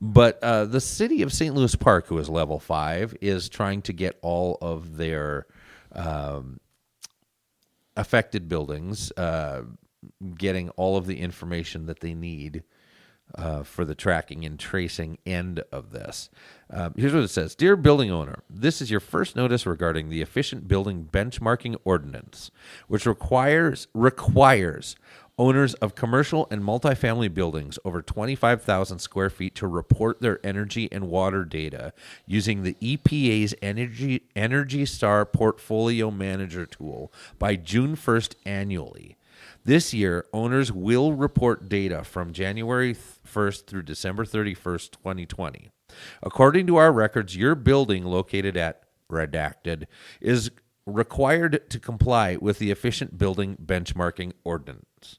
But the city of St. Louis Park, who is level 5, is trying to get all of their affected buildings, getting all of the information that they need for the tracking and tracing end of this. Here's what it says. Dear building owner, this is your first notice regarding the Efficient Building Benchmarking Ordinance, which requires owners of commercial and multifamily buildings over 25,000 square feet to report their energy and water data using the EPA's Energy Star Portfolio Manager tool by June 1st annually. This year, owners will report data from January 1st through December 31st, 2020. According to our records, your building located at redacted is required to comply with the Efficient Building Benchmarking Ordinance.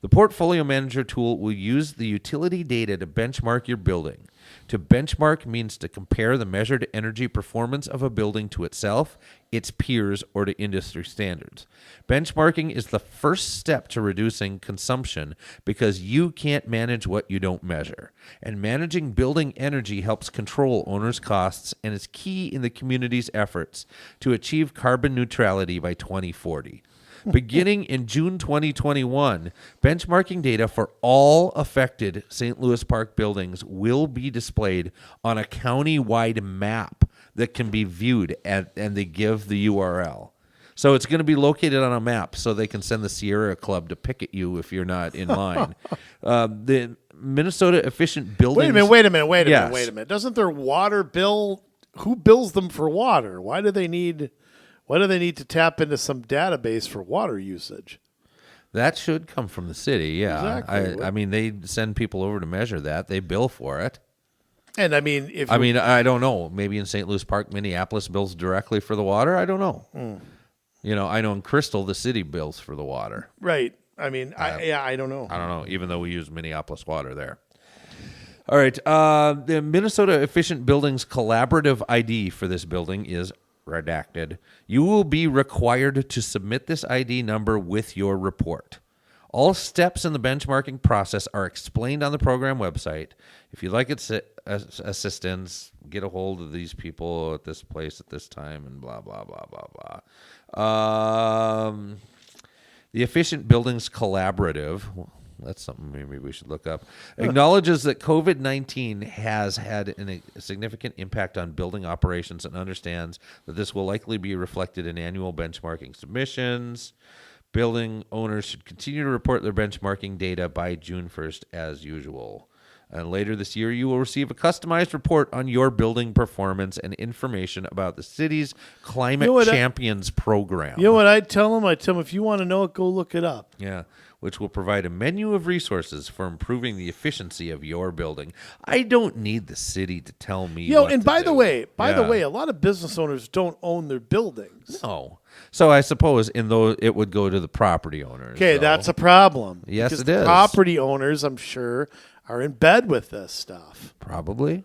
The Portfolio Manager tool will use the utility data to benchmark your building. To benchmark means to compare the measured energy performance of a building to itself, its peers, or to industry standards. Benchmarking is the first step to reducing consumption because you can't manage what you don't measure. And managing building energy helps control owners' costs and is key in the community's efforts to achieve carbon neutrality by 2040. Beginning in June 2021, benchmarking data for all affected St. Louis Park buildings will be displayed on a county-wide map that can be viewed, and they give the URL. So it's going to be located on a map so they can send the Sierra Club to picket you if you're not in line. The Minnesota Efficient Buildings... Wait a minute. Doesn't their water bill... Who bills them for water? Why do they need to tap into some database for water usage? That should come from the city, yeah. Exactly. I mean, they send people over to measure that. They bill for it. And I mean, I don't know. Maybe in St. Louis Park, Minneapolis bills directly for the water. I don't know. You know, I know in Crystal, the city bills for the water. Right. I mean, I don't know. I don't know, even though we use Minneapolis water there. All right. The Minnesota Efficient Buildings Collaborative ID for this building is redacted. You will be required to submit this ID number with your report. All steps in the benchmarking process are explained on the program website. If you'd like assistance, get a hold of these people at this place at this time and blah, blah, blah, blah, blah. The Efficient Buildings Collaborative, well, that's something maybe we should look up, acknowledges that COVID-19 has had a significant impact on building operations and understands that this will likely be reflected in annual benchmarking submissions. Building owners should continue to report their benchmarking data by June 1st as usual. And later this year, you will receive a customized report on your building performance and information about the city's Climate Champions program. You know what I tell them? I tell them, if you want to know it, go look it up. Yeah, which will provide a menu of resources for improving the efficiency of your building. I don't need the city to tell me what and to by do. the way, a lot of business owners don't own their buildings. No. So I suppose it would go to the property owners. Okay, that's a problem. Yes, because it the is. property owners, I'm sure, are in bed with this stuff. Probably.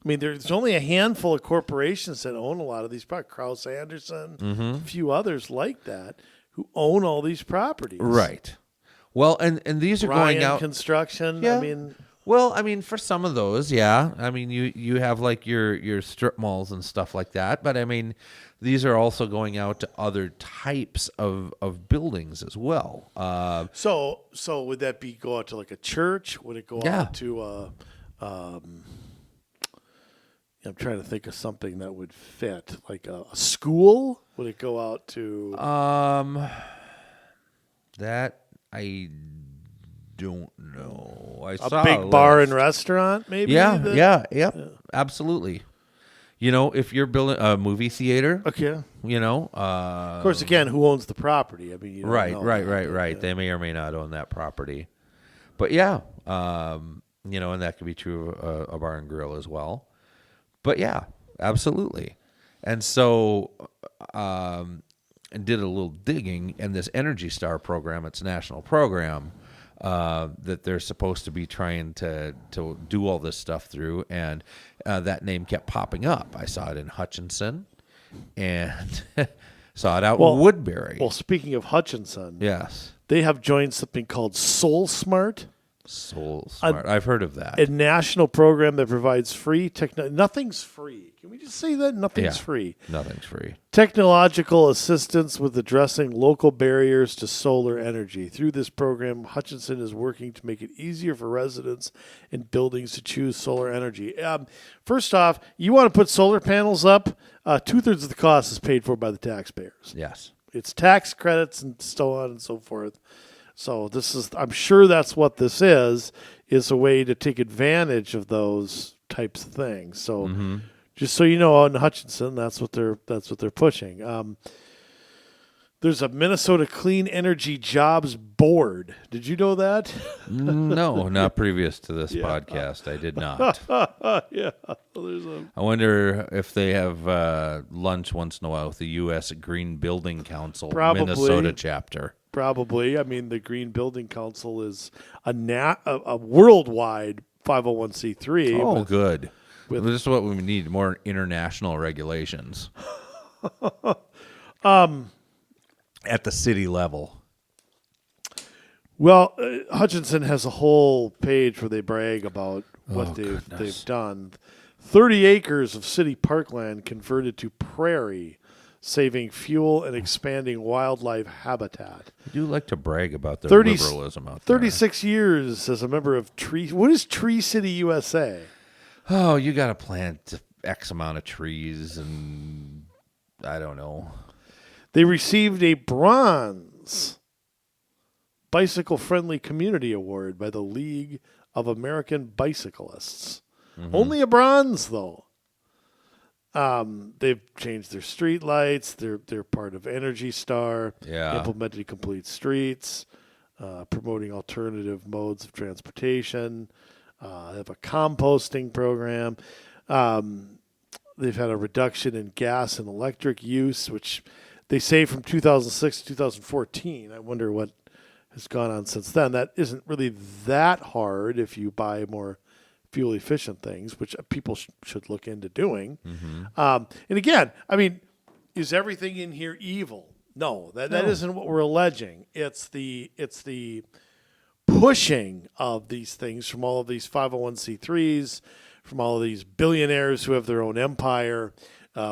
I mean, there's only a handful of corporations that own a lot of these properties. Krause Anderson, a few others like that, who own all these properties. Right. Well, and these are Ryan going out. Construction. Yeah. I mean, for some of those, yeah. I mean, you have like your strip malls and stuff like that, but I mean, these are also going out to other types of buildings as well. So would that go out to like a church? Would it go out to I'm trying to think of something that would fit, like a school? Would it go out to that I don't know. I a saw big bar and restaurant, maybe? Yeah, absolutely. You know, if you're building a movie theater, okay. You know, of course, again, who owns the property? I mean, you don't know. Right. Yeah. They may or may not own that property, but yeah, you know, and that could be true of a bar and grill as well. But yeah, absolutely. And so, and did a little digging, and this Energy Star program, it's a national program. That they're supposed to be trying to do all this stuff through, and that name kept popping up. I saw it in Hutchinson, and saw it out in Woodbury. Well, speaking of Hutchinson, yes, they have joined something called Soul Smart. I've heard of that. A national program that provides free nothing's free. Can we just say that? Nothing's free. Nothing's free. Technological assistance with addressing local barriers to solar energy. Through this program, Hutchinson is working to make it easier for residents and buildings to choose solar energy. First off, you want to put solar panels up, 2/3 of the cost is paid for by the taxpayers. Yes. It's tax credits and so on and so forth. So I'm sure that's what this is a way to take advantage of those types of things. So just so you know, in Hutchinson, that's what they're pushing. There's a Minnesota Clean Energy Jobs Board. Did you know that? No, not previous to this podcast. I did not. Yeah. There's I wonder if they have lunch once in a while with the U.S. Green Building Council Probably. Minnesota chapter. Probably. I mean, the Green Building Council is a worldwide 501c3. Oh, good. This is what we need, more international regulations. At the city level. Well, Hutchinson has a whole page where they brag about what goodness. they've done. 30 acres of city parkland converted to prairie, saving fuel and expanding wildlife habitat. I do like to brag about their liberalism out there. 36 years as a member of Tree. What is Tree City, USA? Oh, you got to plant X amount of trees and I don't know. They received a bronze bicycle-friendly community award by the League of American Bicyclists. Mm-hmm. Only a bronze, though. They've changed their street lights. They're part of Energy Star. Yeah. Implemented complete streets, promoting alternative modes of transportation. They have a composting program. They've had a reduction in gas and electric use, which they say from 2006 to 2014. I wonder what has gone on since then. That isn't really that hard if you buy more fuel-efficient things, which people should look into doing. Mm-hmm. And again, I mean, is everything in here evil? No, that isn't what we're alleging. It's the pushing of these things from all of these 501c3s, from all of these billionaires who have their own empire,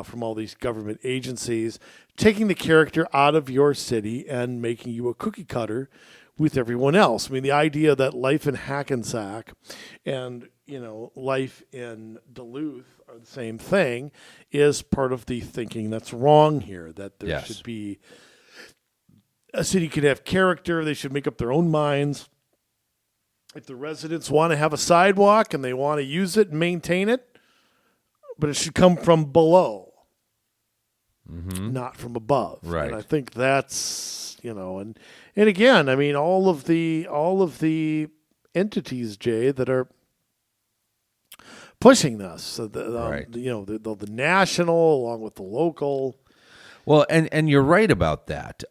from all these government agencies, taking the character out of your city and making you a cookie cutter with everyone else. I mean, the idea that life in Hackensack and, life in Duluth are the same thing is part of the thinking that's wrong here, that there should be a city could have character. They should make up their own minds. If the residents want to have a sidewalk and they want to use it and maintain it, but it should come from below, not from above. Right. And I think that's, and again, I mean, all of the entities, Jay, that are pushing this, the national along with the local. Well, and you're right about that.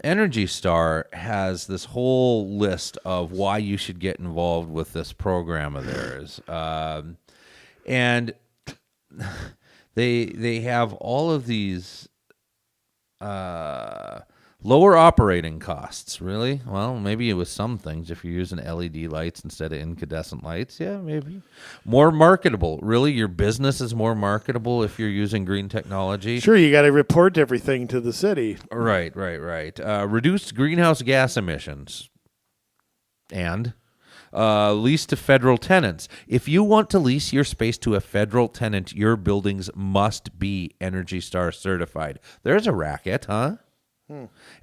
Energy Star has this whole list of why you should get involved with this program of theirs. And they have all of these lower operating costs, really. Well, maybe it was some things if you're using LED lights instead of incandescent lights. Yeah, maybe. More marketable. Really, your business is more marketable if you're using green technology. Sure, you got to report everything to the city. Right. Reduced greenhouse gas emissions. And lease to federal tenants. If you want to lease your space to a federal tenant, your buildings must be Energy Star certified. There's a racket, huh?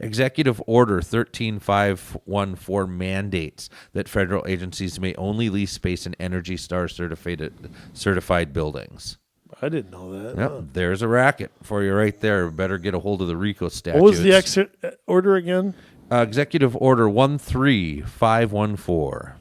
Executive Order 13514 mandates that federal agencies may only lease space in Energy Star certified buildings. I didn't know that. Yep, there's a racket for you right there. Better get a hold of the RICO statutes. What was the order again? Executive Order 13514.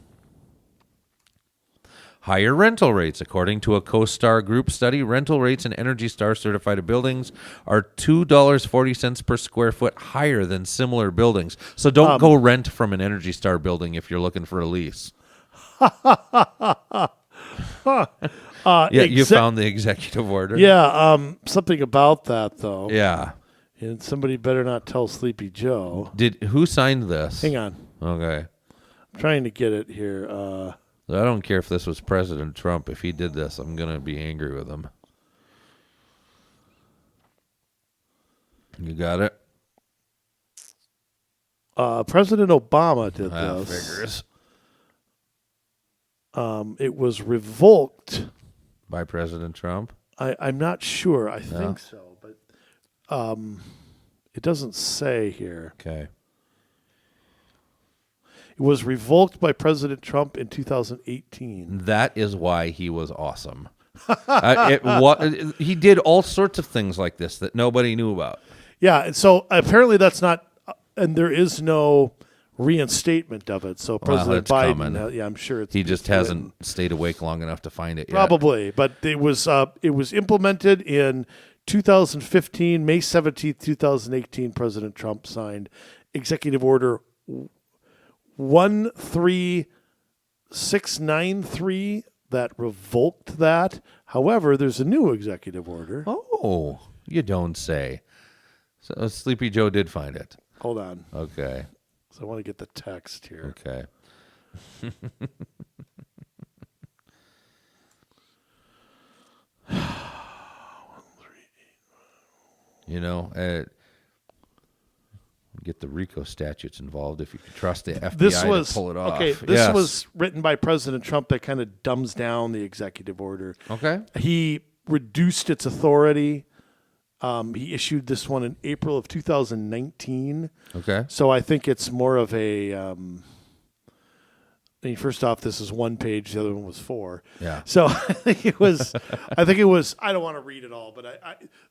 Higher rental rates. According to a CoStar Group study, rental rates in Energy Star certified buildings are $2.40 per square foot higher than similar buildings. So don't go rent from an Energy Star building if you're looking for a lease. You found the executive order? Yeah, something about that, though. Yeah. And somebody better not tell Sleepy Joe. Who signed this? Hang on. Okay. I'm trying to get it here. I don't care if this was President Trump. If he did this, I'm going to be angry with him. You got it? President Obama did this. Figures. It was revoked. By President Trump? I'm not sure. I think so. But it doesn't say here. Okay. It was revoked by President Trump in 2018. That is why he was awesome. He did all sorts of things like this that nobody knew about. Yeah, and so apparently that's not, and there is no reinstatement of it. So President it's Biden, coming. I'm sure it's He just hasn't stayed awake long enough to find it yet. probably, but it was implemented in 2015, May 17th, 2018. President Trump signed Executive Order 13693 that revoked that. However, there's a new executive order. Oh, you don't say. So Sleepy Joe did find it. Hold on. Okay. So I want to get the text here. Okay. You know, get the RICO statutes involved if you could trust the FBI to pull it off. Okay, this was written by President Trump that kind of dumbs down the executive order. Okay. He reduced its authority. He issued this one in April of 2019. Okay. So I think it's more of a. I mean, first off, this is one page. The other one was 4. Yeah. So I think it was. I don't want to read it all, but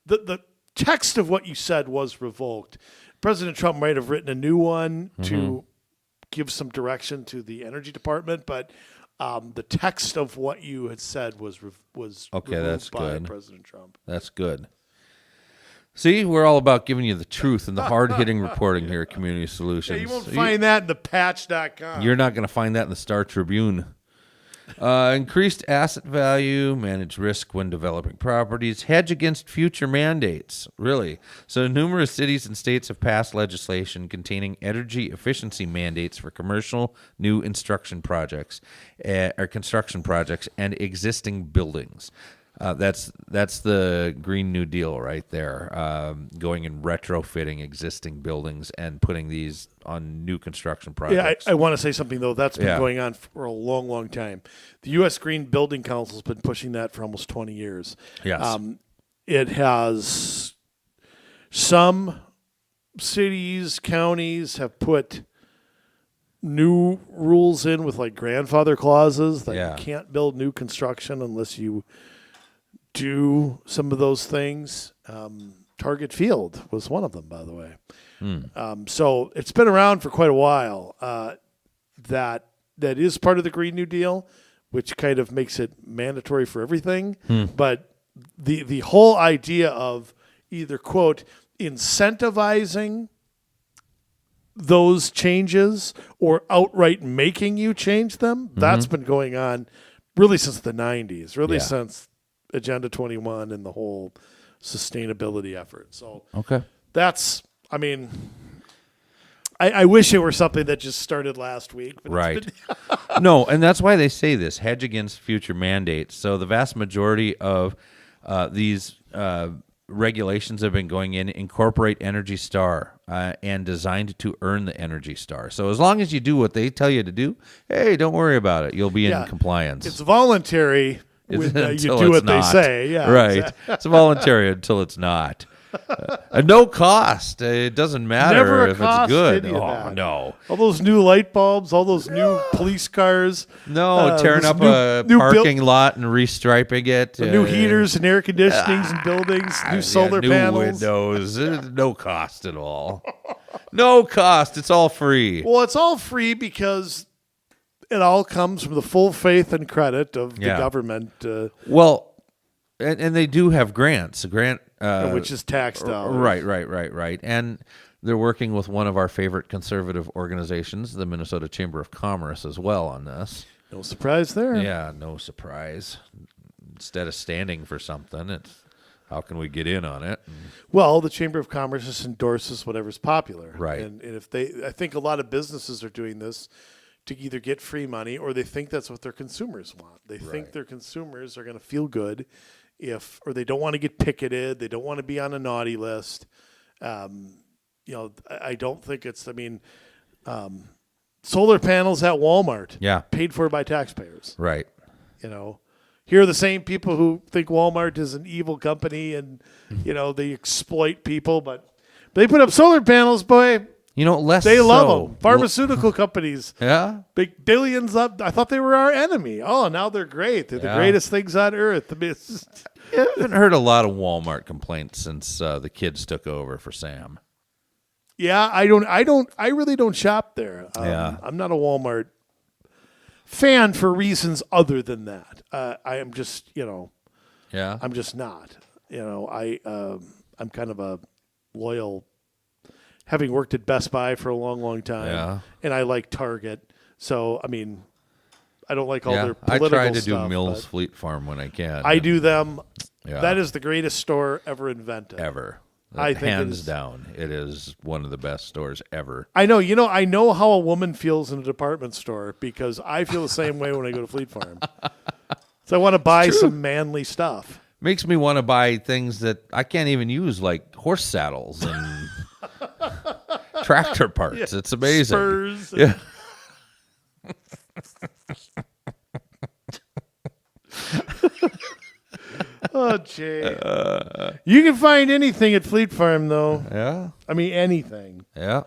the text of what you said was revoked. President Trump might have written a new one to give some direction to the Energy Department, but the text of what you had said was okay. removed That's by good. President Trump. That's good. See, we're all about giving you the truth and the hard-hitting reporting here at Community Solutions. Yeah, you won't find that in the patch.com. You're not going to find that in the Star Tribune. Increased asset value, manage risk when developing properties, hedge against future mandates. Really. So numerous cities and states have passed legislation containing energy efficiency mandates for commercial new construction projects and existing buildings. That's the Green New Deal right there, going and retrofitting existing buildings and putting these on new construction projects. Yeah, I want to say something, though. That's been going on for a long, long time. The U.S. Green Building Council has been pushing that for almost 20 years. Yes. It has some cities, counties have put new rules in with like grandfather clauses that you can't build new construction unless you do some of those things. Target Field was one of them, by the way. So it's been around for quite a while. That is part of the Green New Deal, which kind of makes it mandatory for everything. But the whole idea of either, quote, incentivizing those changes or outright making you change them, that's been going on really since the 90s, really since Agenda 21 and the whole sustainability effort. So that's, I mean, I wish it were something that just started last week. But right. No, and that's why they say this, hedge against future mandates. So the vast majority of these regulations have been going in, incorporate Energy Star and designed to earn the Energy Star. So as long as you do what they tell you to do, hey, don't worry about it. You'll be in compliance. It's voluntary when you do what they say. Yeah, right. Exactly. It's voluntary until it's not. No cost. It doesn't matter Never if it's good. Oh, no. All those new light bulbs, all those new police cars. No, tearing up a parking lot and restriping it. New heaters and air conditionings in buildings, new solar panels. New windows. No cost at all. No cost. It's all free. Well, it's all free because it all comes from the full faith and credit of the government. And they do have grants. A grant, which is tax dollars. Right. And they're working with one of our favorite conservative organizations, the Minnesota Chamber of Commerce, as well on this. No surprise there. Yeah, no surprise. Instead of standing for something, it's how can we get in on it? Well, the Chamber of Commerce just endorses whatever's popular. Right. And if I think a lot of businesses are doing this to either get free money or they think that's what their consumers want. They think their consumers are going to feel good or they don't want to get picketed. They don't want to be on a naughty list. I don't think it's, solar panels at Walmart. Paid for by taxpayers. Right. Here are the same people who think Walmart is an evil company and, they exploit people, but they put up solar panels, boy. Less They love so. them. Pharmaceutical companies, Yeah. big billions up. I thought they were our enemy. Oh, now they're great. They're the greatest things on earth. I mean, it's just, I haven't heard a lot of Walmart complaints since the kids took over for Sam. yeah, I really don't shop there. Yeah. I'm not a Walmart fan for reasons other than that. I am just, Yeah. I'm just not. I'm kind of a loyal, having worked at Best Buy for a long, long time. Yeah. And I like Target. So, I mean, I don't like all their I political try to stuff, do Mills but Fleet Farm when I can. I do them. Yeah. That is the greatest store ever invented. Ever. I think Hands down, it is one of the best stores ever. I know. I know how a woman feels in a department store because I feel the same way when I go to Fleet Farm. So I want to buy some manly stuff. Makes me want to buy things that I can't even use, like horse saddles and tractor parts. Yeah. It's amazing. Spurs. Yeah. Oh, Jay. You can find anything at Fleet Farm, though. Yeah. I mean, anything. Yeah.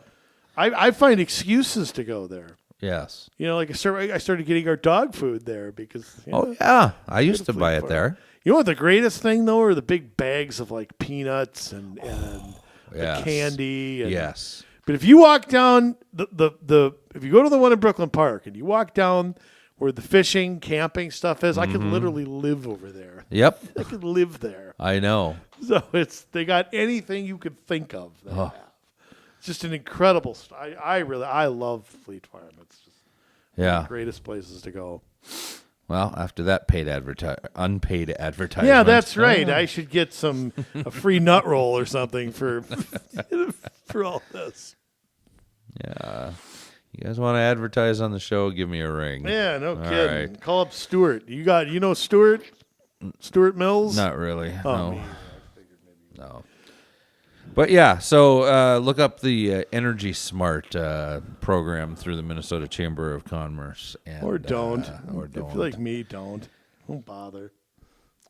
I find excuses to go there. Yes. Like I started getting our dog food there because. Oh, yeah. I used to Fleet buy it Farm. there. You know what the greatest thing though are the big bags of like peanuts and Yes. candy. And, Yes. But if you walk down if you go to the one in Brooklyn Park and you walk down where the fishing, camping stuff is, I could literally live over there. Yep. I could live there. I know. So they got anything you could think of. They have. It's just an incredible. I love Fleet Farm. It's just one of Yeah. the greatest places to go. Well, after that unpaid advertisement. Yeah, that's right. I should get a free nut roll or something for all this. Yeah. You guys want to advertise on the show? Give me a ring. Yeah, no All kidding. right. Call up Stuart. You know Stuart? Stuart Mills? Not really. Oh, No. me. No. But yeah, so look up the Energy Smart program through the Minnesota Chamber of Commerce. And, Or don't. Or If don't. you're like me, don't. Don't bother.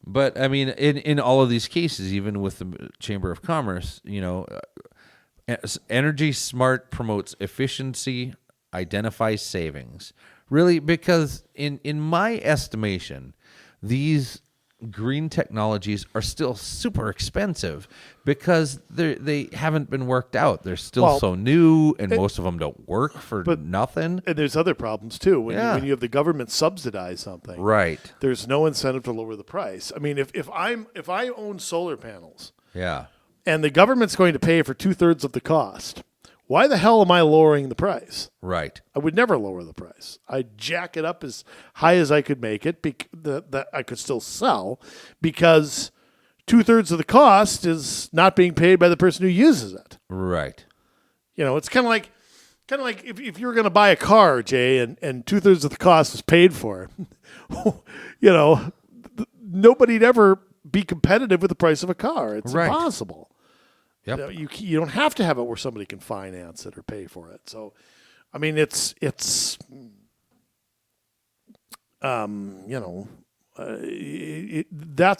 But I mean, in all of these cases, even with the Chamber of Commerce, Energy Smart promotes efficiency, identifies savings. Really, because in my estimation, these green technologies are still super expensive because they haven't been worked out. They're still so new, and most of them don't work for nothing. And there's other problems too. When Yeah. you have the government subsidize something, Right. there's no incentive to lower the price. I mean, if I own solar panels Yeah. and the government's going to pay for 2/3 of the cost, why the hell am I lowering the price? Right. I would never lower the price. I'd jack it up as high as I could make it, that I could still sell, because 2/3 of the cost is not being paid by the person who uses it. Right. It's kind of like if you were going to buy a car, Jay, and 2/3 of the cost was paid for, nobody'd ever be competitive with the price of a car. It's Right. impossible. Yep. You don't have to have it where somebody can finance it or pay for it. So, I mean, that's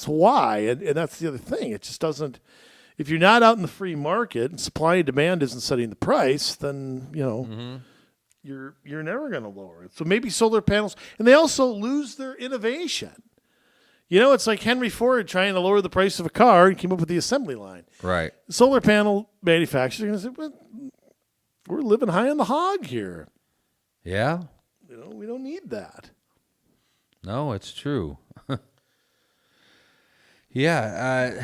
why, and that's the other thing. It just doesn't. If you're not out in the free market and supply and demand isn't setting the price, then you're never going to lower it. So maybe solar panels, and they also lose their innovation. It's like Henry Ford trying to lower the price of a car and came up with the assembly line. Right. Solar panel manufacturers are going to say, well, we're living high on the hog here. Yeah. We don't need that. No, it's true. Yeah.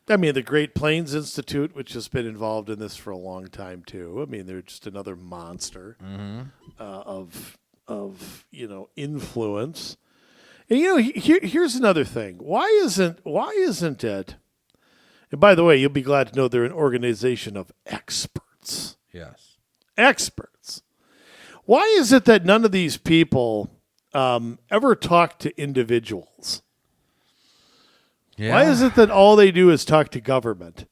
I mean, the Great Plains Institute, which has been involved in this for a long time too. I mean, they're just another monster of influence. And here's another thing. Why isn't it? And by the way, you'll be glad to know they're an organization of experts. Yes. Experts. Why is it that none of these people ever talk to individuals? Yeah. Why is it that all they do is talk to government?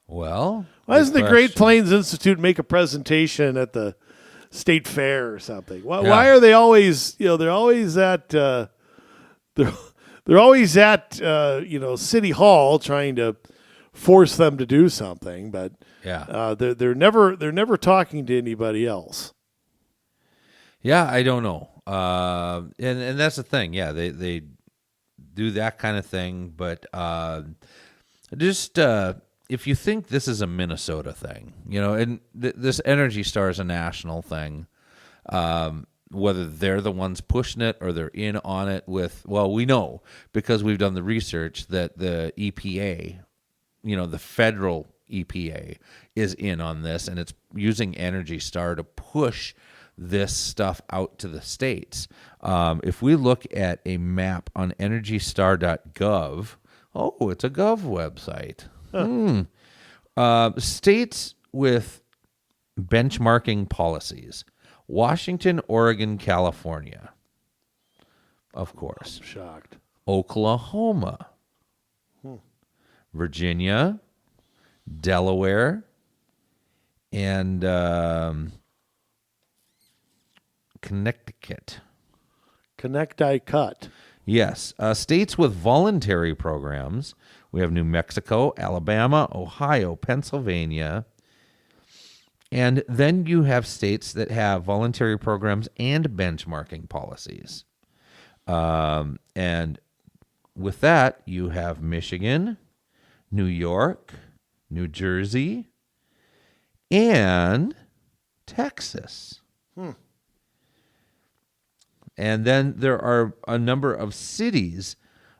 Well, Why doesn't the Great Plains Institute make a presentation at the state fair or something? Why are they always? They're always at. They're always at. City Hall trying to force them to do something, but Yeah. they're never talking to anybody else. Yeah, I don't know. And that's the thing. Yeah, they do that kind of thing, but just if you think this is a Minnesota thing, and this Energy Star is a national thing, whether they're the ones pushing it or they're in on it we know because we've done the research that the EPA, the federal EPA is in on this, and it's using Energy Star to push this stuff out to the states. If we look at a map on energystar.gov, it's a gov website. States with benchmarking policies: Washington, Oregon, California, of course. I'm shocked. Oklahoma, Virginia, Delaware, and Connecticut. Connecticut. Yes. States with voluntary programs. We have New Mexico, Alabama, Ohio, Pennsylvania. And then you have states that have voluntary programs and benchmarking policies. And with that, you have Michigan, New York, New Jersey, and Texas. And then there are a number of cities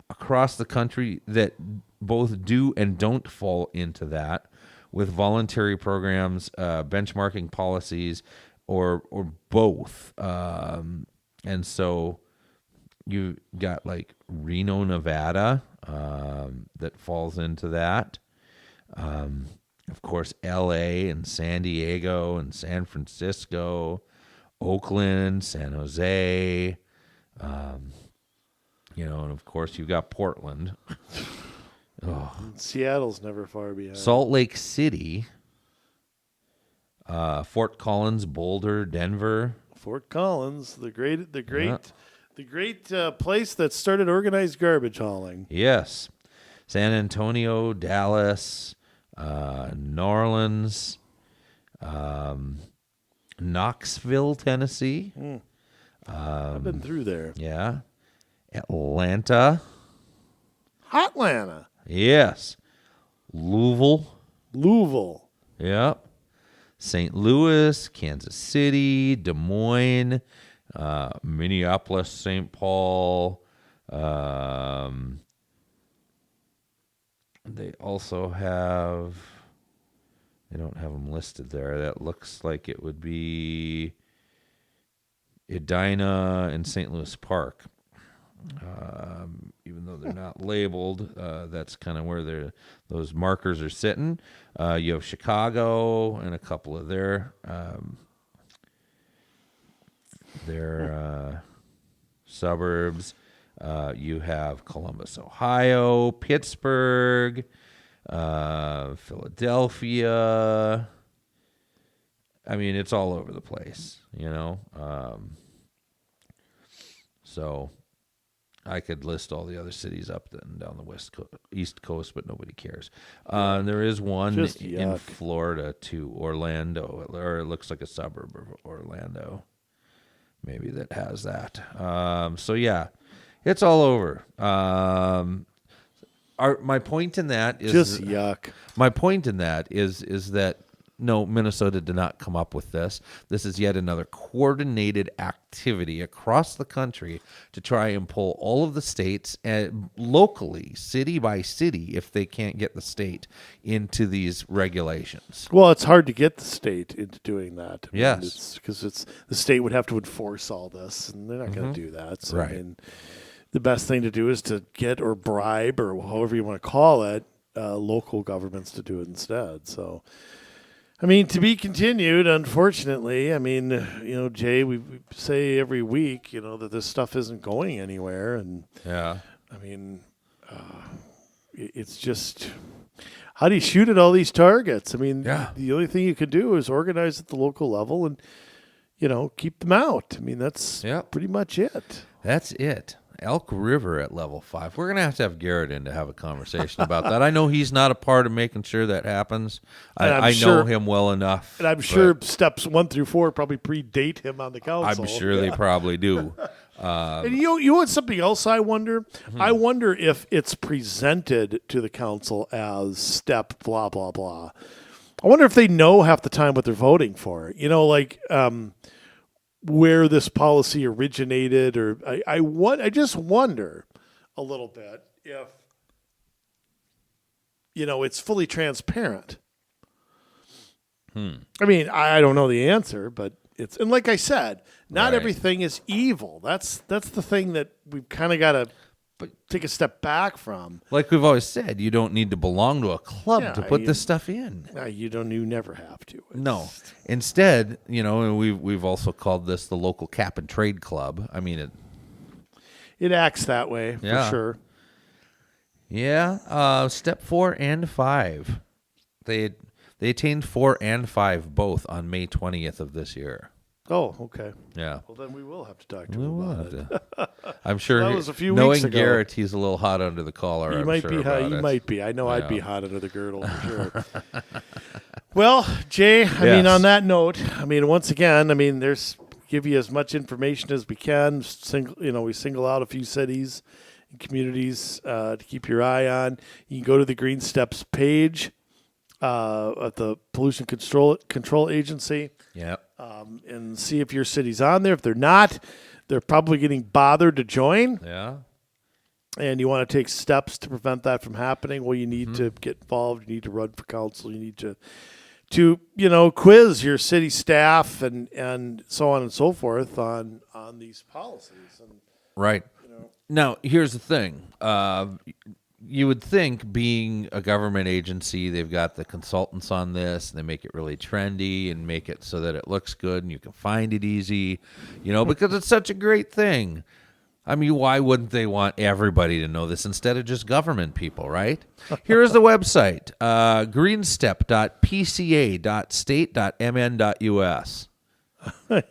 across the country that both do and don't fall into that, with voluntary programs, benchmarking policies, or both. And so you got like Reno, Nevada, that falls into that. Of course, L.A. and San Diego and San Francisco, Oakland, San Jose, and of course you've got Portland. Seattle's never far behind. Salt Lake City, Fort Collins, Boulder, Denver. Fort Collins, the great place that started organized garbage hauling. Yes. San Antonio, Dallas, New Orleans, Knoxville, Tennessee. I've been through there. Yeah. Atlanta. Hotlanta. Yes. Louisville. Yep. St. Louis, Kansas City, Des Moines, Minneapolis, St. Paul. They also have... They don't have them listed there. That looks like it would be Edina and St. Louis Park. Even though they're not labeled, that's kind of where those markers are sitting. You have Chicago and a couple of their suburbs. You have Columbus, Ohio, Pittsburgh, Philadelphia. I mean, it's all over the place, so I could list all the other cities up and down the East Coast, but nobody cares. There is one in Florida too, Orlando, or it looks like a suburb of Orlando, maybe, that has that. So yeah, it's all over. My point in that is just yuck. My point in that is that no, Minnesota did not come up with this. This is yet another coordinated activity across the country to try and pull all of the states locally, city by city, if they can't get the state into these regulations. Well, it's hard to get the state into doing that. Yes. Because the state would have to enforce all this, and they're not going to do that. So, right. I mean, the best thing to do is to get or bribe, or however you want to call it, local governments to do it instead. So, I mean, to be continued, unfortunately. I mean, Jay, we say every week, that this stuff isn't going anywhere. And, yeah, I mean, it's just, how do you shoot at all these targets? I mean, the only thing you could do is organize at the local level and, keep them out. I mean, that's pretty much it. That's it. Elk River at level 5. We're going to have Garrett in to have a conversation about that. I know he's not a part of making sure that happens. I know him well enough. And I'm sure steps 1 through 4 probably predate him on the council. I'm sure they probably do. And you want something else I wonder? Mm-hmm. I wonder if it's presented to the council as step blah, blah, blah. I wonder if they know half the time what they're voting for. Where this policy originated, or I just wonder a little bit if it's fully transparent. I mean, I don't know the answer, but and like I said, not everything is evil. That's the thing that we've kind of got to take a step back from. Like we've always said, you don't need to belong to a club to put this stuff in. You never have to. No. Instead, and we've also called this the local cap and trade club. I mean, it acts that way for sure. Yeah. Step 4 and 5. They attained 4 and 5 both on May 20th of this year. Oh, okay. Yeah. Well, then we will have to talk to him about it. I'm sure. That was a few weeks ago. Knowing Garrett, he's a little hot under the collar. He might be. I know I'd be hot under the girdle for sure. Well, Jay, I mean, on that note, once again, there's give you as much information as we can. We single out a few cities and communities to keep your eye on. You can go to the Green Steps page at the Pollution Control Agency. Yeah. And see if your city's on there. If they're not, they're probably getting bothered to join. Yeah. And you want to take steps to prevent that from happening. Well, you need to get involved. You need to run for council. You need to quiz your city staff and so on and so forth on these policies. And, right. Now, here's the thing. You would think, being a government agency, they've got the consultants on this, and they make it really trendy and make it so that it looks good and you can find it easy, because it's such a great thing. I mean, why wouldn't they want everybody to know this instead of just government people, right? Here's the website, greenstep.pca.state.mn.us.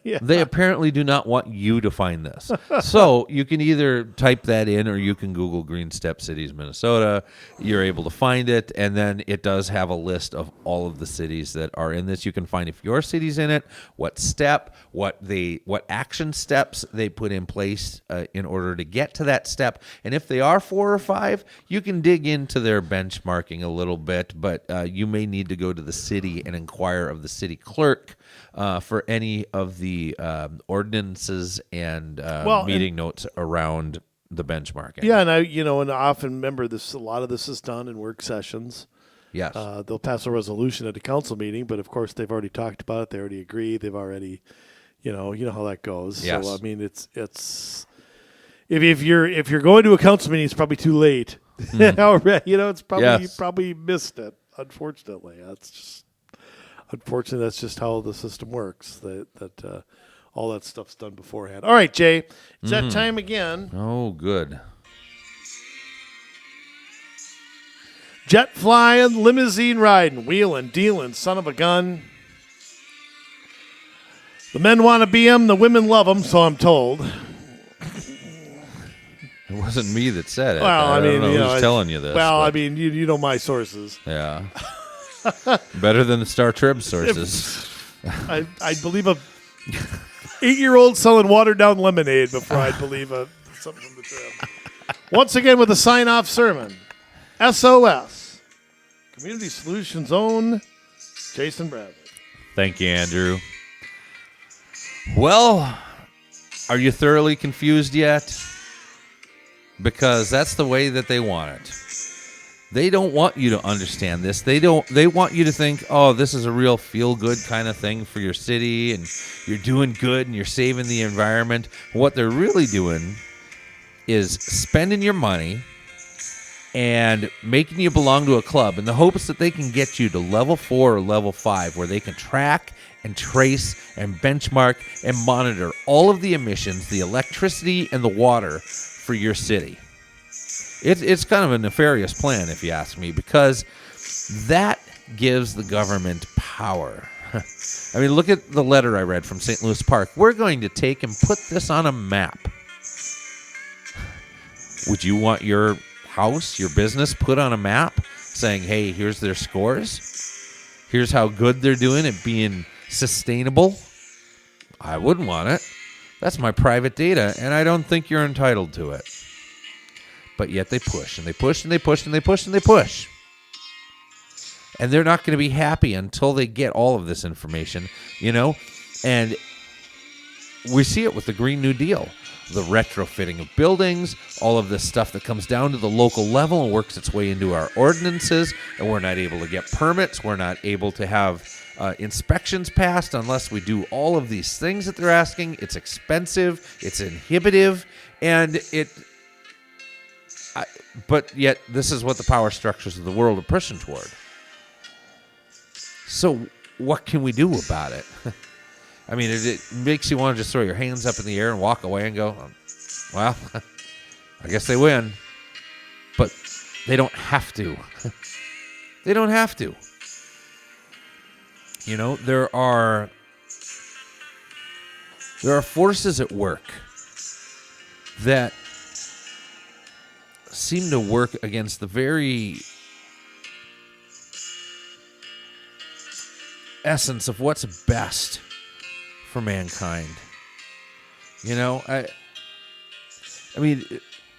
Yeah. They apparently do not want you to find this. So you can either type that in or you can Google Green Step Cities, Minnesota. You're able to find it, and then it does have a list of all of the cities that are in this. You can find if your city's in it, what step, what action steps they put in place in order to get to that step. And if they are 4 or 5, you can dig into their benchmarking a little bit, but you may need to go to the city and inquire of the city clerk for any of the ordinances and meeting notes around the benchmarking. Yeah, and I often remember this. A lot of this is done in work sessions. Yes, they'll pass a resolution at a council meeting, but of course they've already talked about it. They already agree. They've already, you know how that goes. Yes. So it's if you're going to a council meeting, it's probably too late. It's probably you probably missed it. Unfortunately, that's just how the system works. That all that stuff's done beforehand. All right, Jay, it's that time again. Oh, good. Jet flying, limousine riding, wheeling, dealing, son of a gun. The men want to be him, the women love him, so I'm told. It wasn't me that said it. Well, I don't know who's telling you this. Well, but, you know my sources. Yeah. Better than the Star Tribune sources. I believe a 8-year-old selling watered down lemonade before I'd believe something from the Trib. Once again with a sign-off sermon. SOS. Community Solutions own Jason Bradley. Thank you, Andrew. Well, are you thoroughly confused yet? Because that's the way that they want it. They don't want you to understand this. They want you to think, oh, this is a real feel-good kind of thing for your city, and you're doing good, and you're saving the environment. What they're really doing is spending your money and making you belong to a club in the hopes that they can get you to level 4 or level 5, where they can track and trace and benchmark and monitor all of the emissions, the electricity, and the water for your city. It's kind of a nefarious plan, if you ask me, because that gives the government power. I mean, look at the letter I read from St. Louis Park. We're going to take and put this on a map. Would you want your house, your business put on a map saying, hey, here's their scores? Here's how good they're doing at being sustainable? I wouldn't want it. That's my private data, and I don't think you're entitled to it. But yet they push, and they push, and they push, and they push, and they push. And they're not going to be happy until they get all of this information, And we see it with the Green New Deal. The retrofitting of buildings, all of this stuff that comes down to the local level and works its way into our ordinances, and we're not able to get permits. We're not able to have inspections passed unless we do all of these things that they're asking. It's expensive. It's inhibitive. And but yet this is what the power structures of the world are pushing toward. So what can we do about it? I mean, it makes you want to just throw your hands up in the air and walk away and go, well, I guess they win. But they don't have to. They don't have to. There are forces at work that seem to work against the very essence of what's best for mankind. I mean,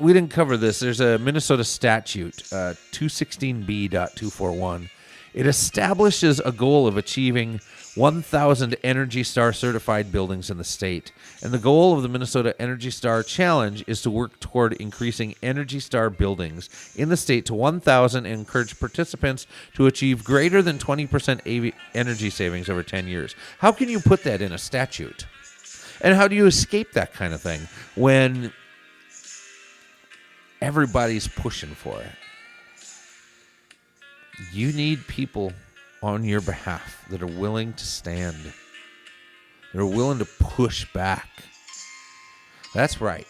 we didn't cover this. There's a Minnesota statute, 216B.241. It establishes a goal of achieving 1,000 Energy Star certified buildings in the state. And the goal of the Minnesota Energy Star Challenge is to work toward increasing Energy Star buildings in the state to 1,000 and encourage participants to achieve greater than 20% energy savings over 10 years. How can you put that in a statute? And how do you escape that kind of thing when everybody's pushing for it? You need people on your behalf that are willing to stand, that are willing to push back. That's right.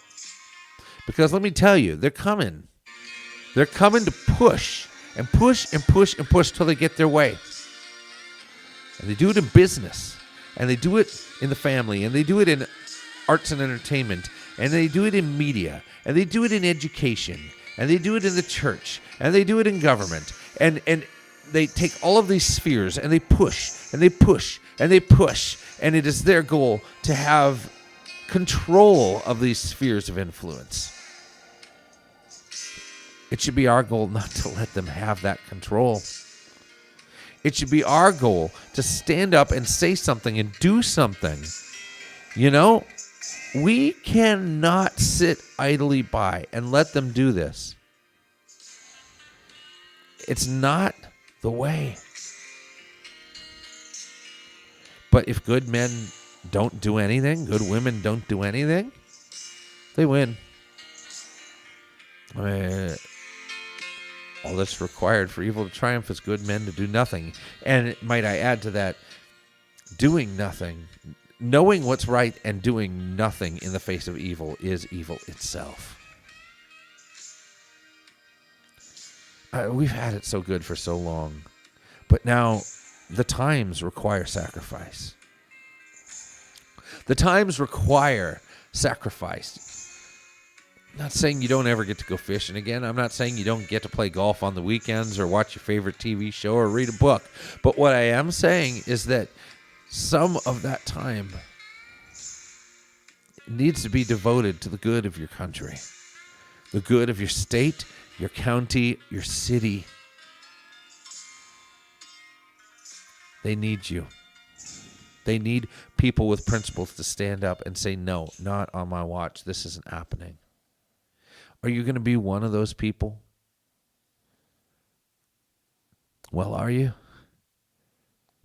Because let me tell you, they're coming. They're coming to push and push and push and push till they get their way. And they do it in business, and they do it in the family, and they do it in arts and entertainment, and they do it in media, and they do it in education, and they do it in the church, and they do it in government. And they take all of these spheres and they push and they push and they push. And it is their goal to have control of these spheres of influence. It should be our goal not to let them have that control. It should be our goal to stand up and say something and do something. We cannot sit idly by and let them do this. It's not the way. But if good men don't do anything, good women don't do anything, they win. All that's required for evil to triumph is good men to do nothing. And might I add to that, doing nothing, knowing what's right and doing nothing in the face of evil is evil itself. We've had it so good for so long. But now the times require sacrifice. The times require sacrifice. I'm not saying you don't ever get to go fishing again. I'm not saying you don't get to play golf on the weekends or watch your favorite TV show or read a book. But what I am saying is that some of that time needs to be devoted to the good of your country, the good of your state, your county, your city. They need you. They need people with principles to stand up and say, no, not on my watch. This isn't happening. Are you going to be one of those people? Well, are you?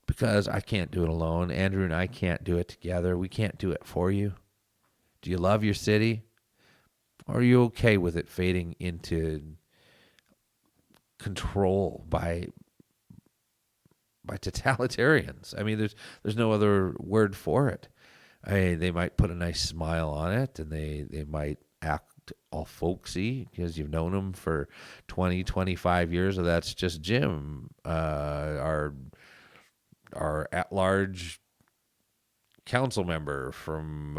Because I can't do it alone. Andrew and I can't do it together. We can't do it for you. Do you love your city? Or are you okay with it fading into control by totalitarians? I mean, there's no other word for it. They might put a nice smile on it, and they might act all folksy because you've known them for 20, 25 years. So that's just Jim, our at-large council member from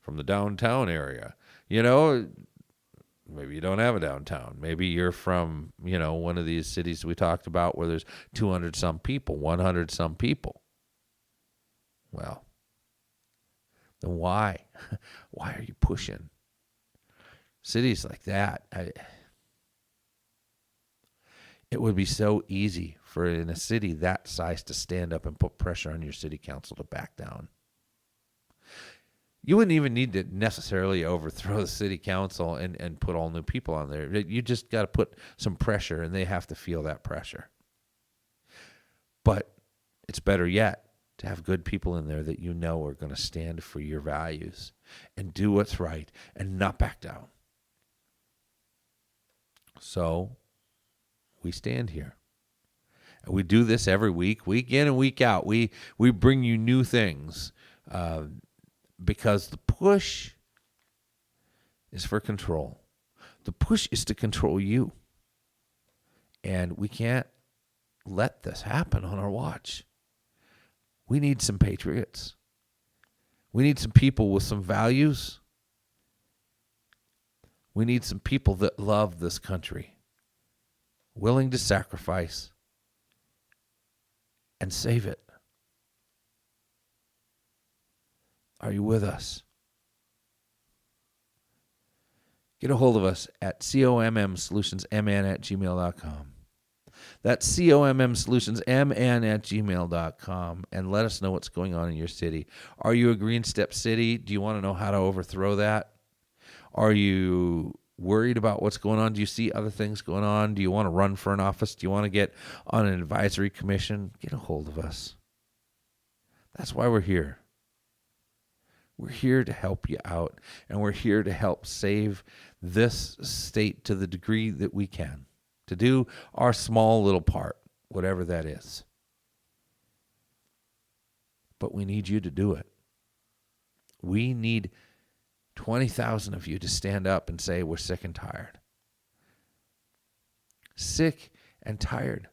from the downtown area. You know, maybe you don't have a downtown. Maybe you're from, one of these cities we talked about where there's 200 some people, 100 some people. Well, then why? Why are you pushing? Cities like that, it would be so easy for in a city that size to stand up and put pressure on your city council to back down. You wouldn't even need to necessarily overthrow the city council and put all new people on there. You just got to put some pressure, and they have to feel that pressure. But it's better yet to have good people in there that you know are going to stand for your values and do what's right and not back down. So we stand here. And we do this every week in and week out. We bring you new things. Because the push is for control. The push is to control you. And we can't let this happen on our watch. We need some patriots. We need some people with some values. We need some people that love this country, willing to sacrifice and save it. Are you with us? Get a hold of us at commsolutionsmn@gmail.com. That's commsolutionsmn@gmail.com, and let us know what's going on in your city. Are you a Green Step city? Do you want to know how to overthrow that? Are you worried about what's going on? Do you see other things going on? Do you want to run for an office? Do you want to get on an advisory commission? Get a hold of us. That's why we're here. We're here to help you out, and we're here to help save this state to the degree that we can, to do our small little part, whatever that is. But we need you to do it. We need 20,000 of you to stand up and say, we're sick and tired. Sick and tired.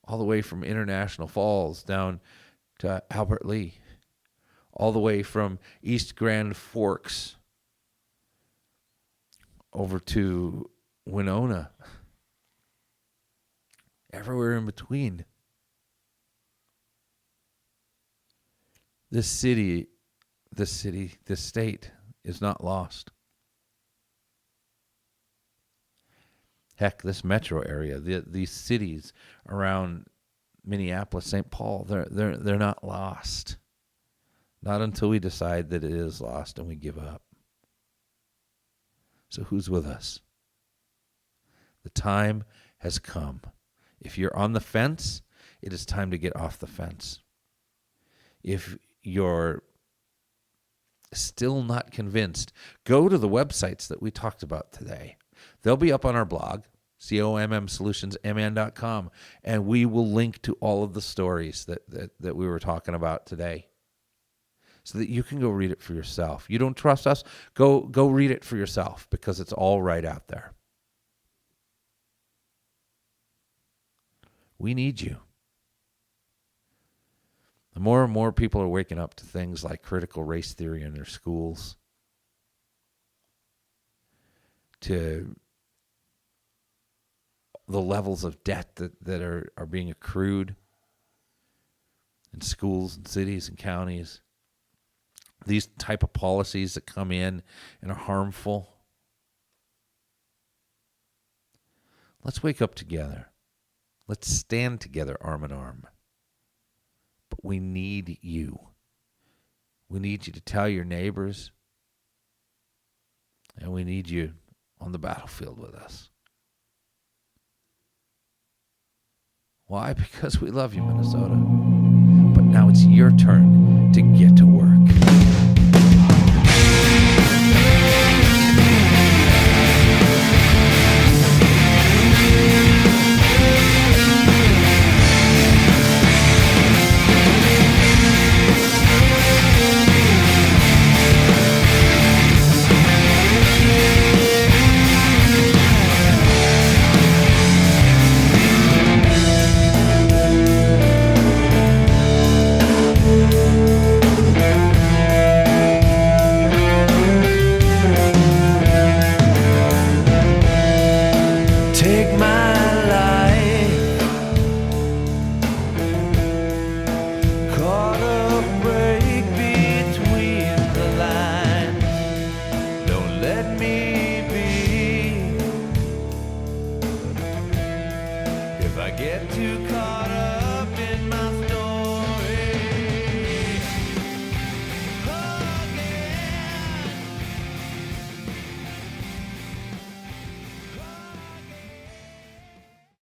All the way from International Falls down to Albert Lee, all the way from East Grand Forks over to Winona, everywhere in between. This state is not lost. Heck, this metro area, these cities around Minneapolis, St. Paul, they're not lost. Not until we decide that it is lost and we give up. So who's with us? The time has come. If you're on the fence, it is time to get off the fence. If you're still not convinced, go to the websites that we talked about today. They'll be up on our blog, commsolutionsmn.com, and we will link to all of the stories that we were talking about today so that you can go read it for yourself. You don't trust us? Go read it for yourself, because it's all right out there. We need you. The more and more people are waking up to things like critical race theory in their schools, to the levels of debt that are being accrued in schools and cities and counties, these type of policies that come in and are harmful. Let's wake up together. Let's stand together arm in arm. But we need you. We need you to tell your neighbors, and we need you on the battlefield with us. Why? Because we love you, Minnesota. But now it's your turn to get to work.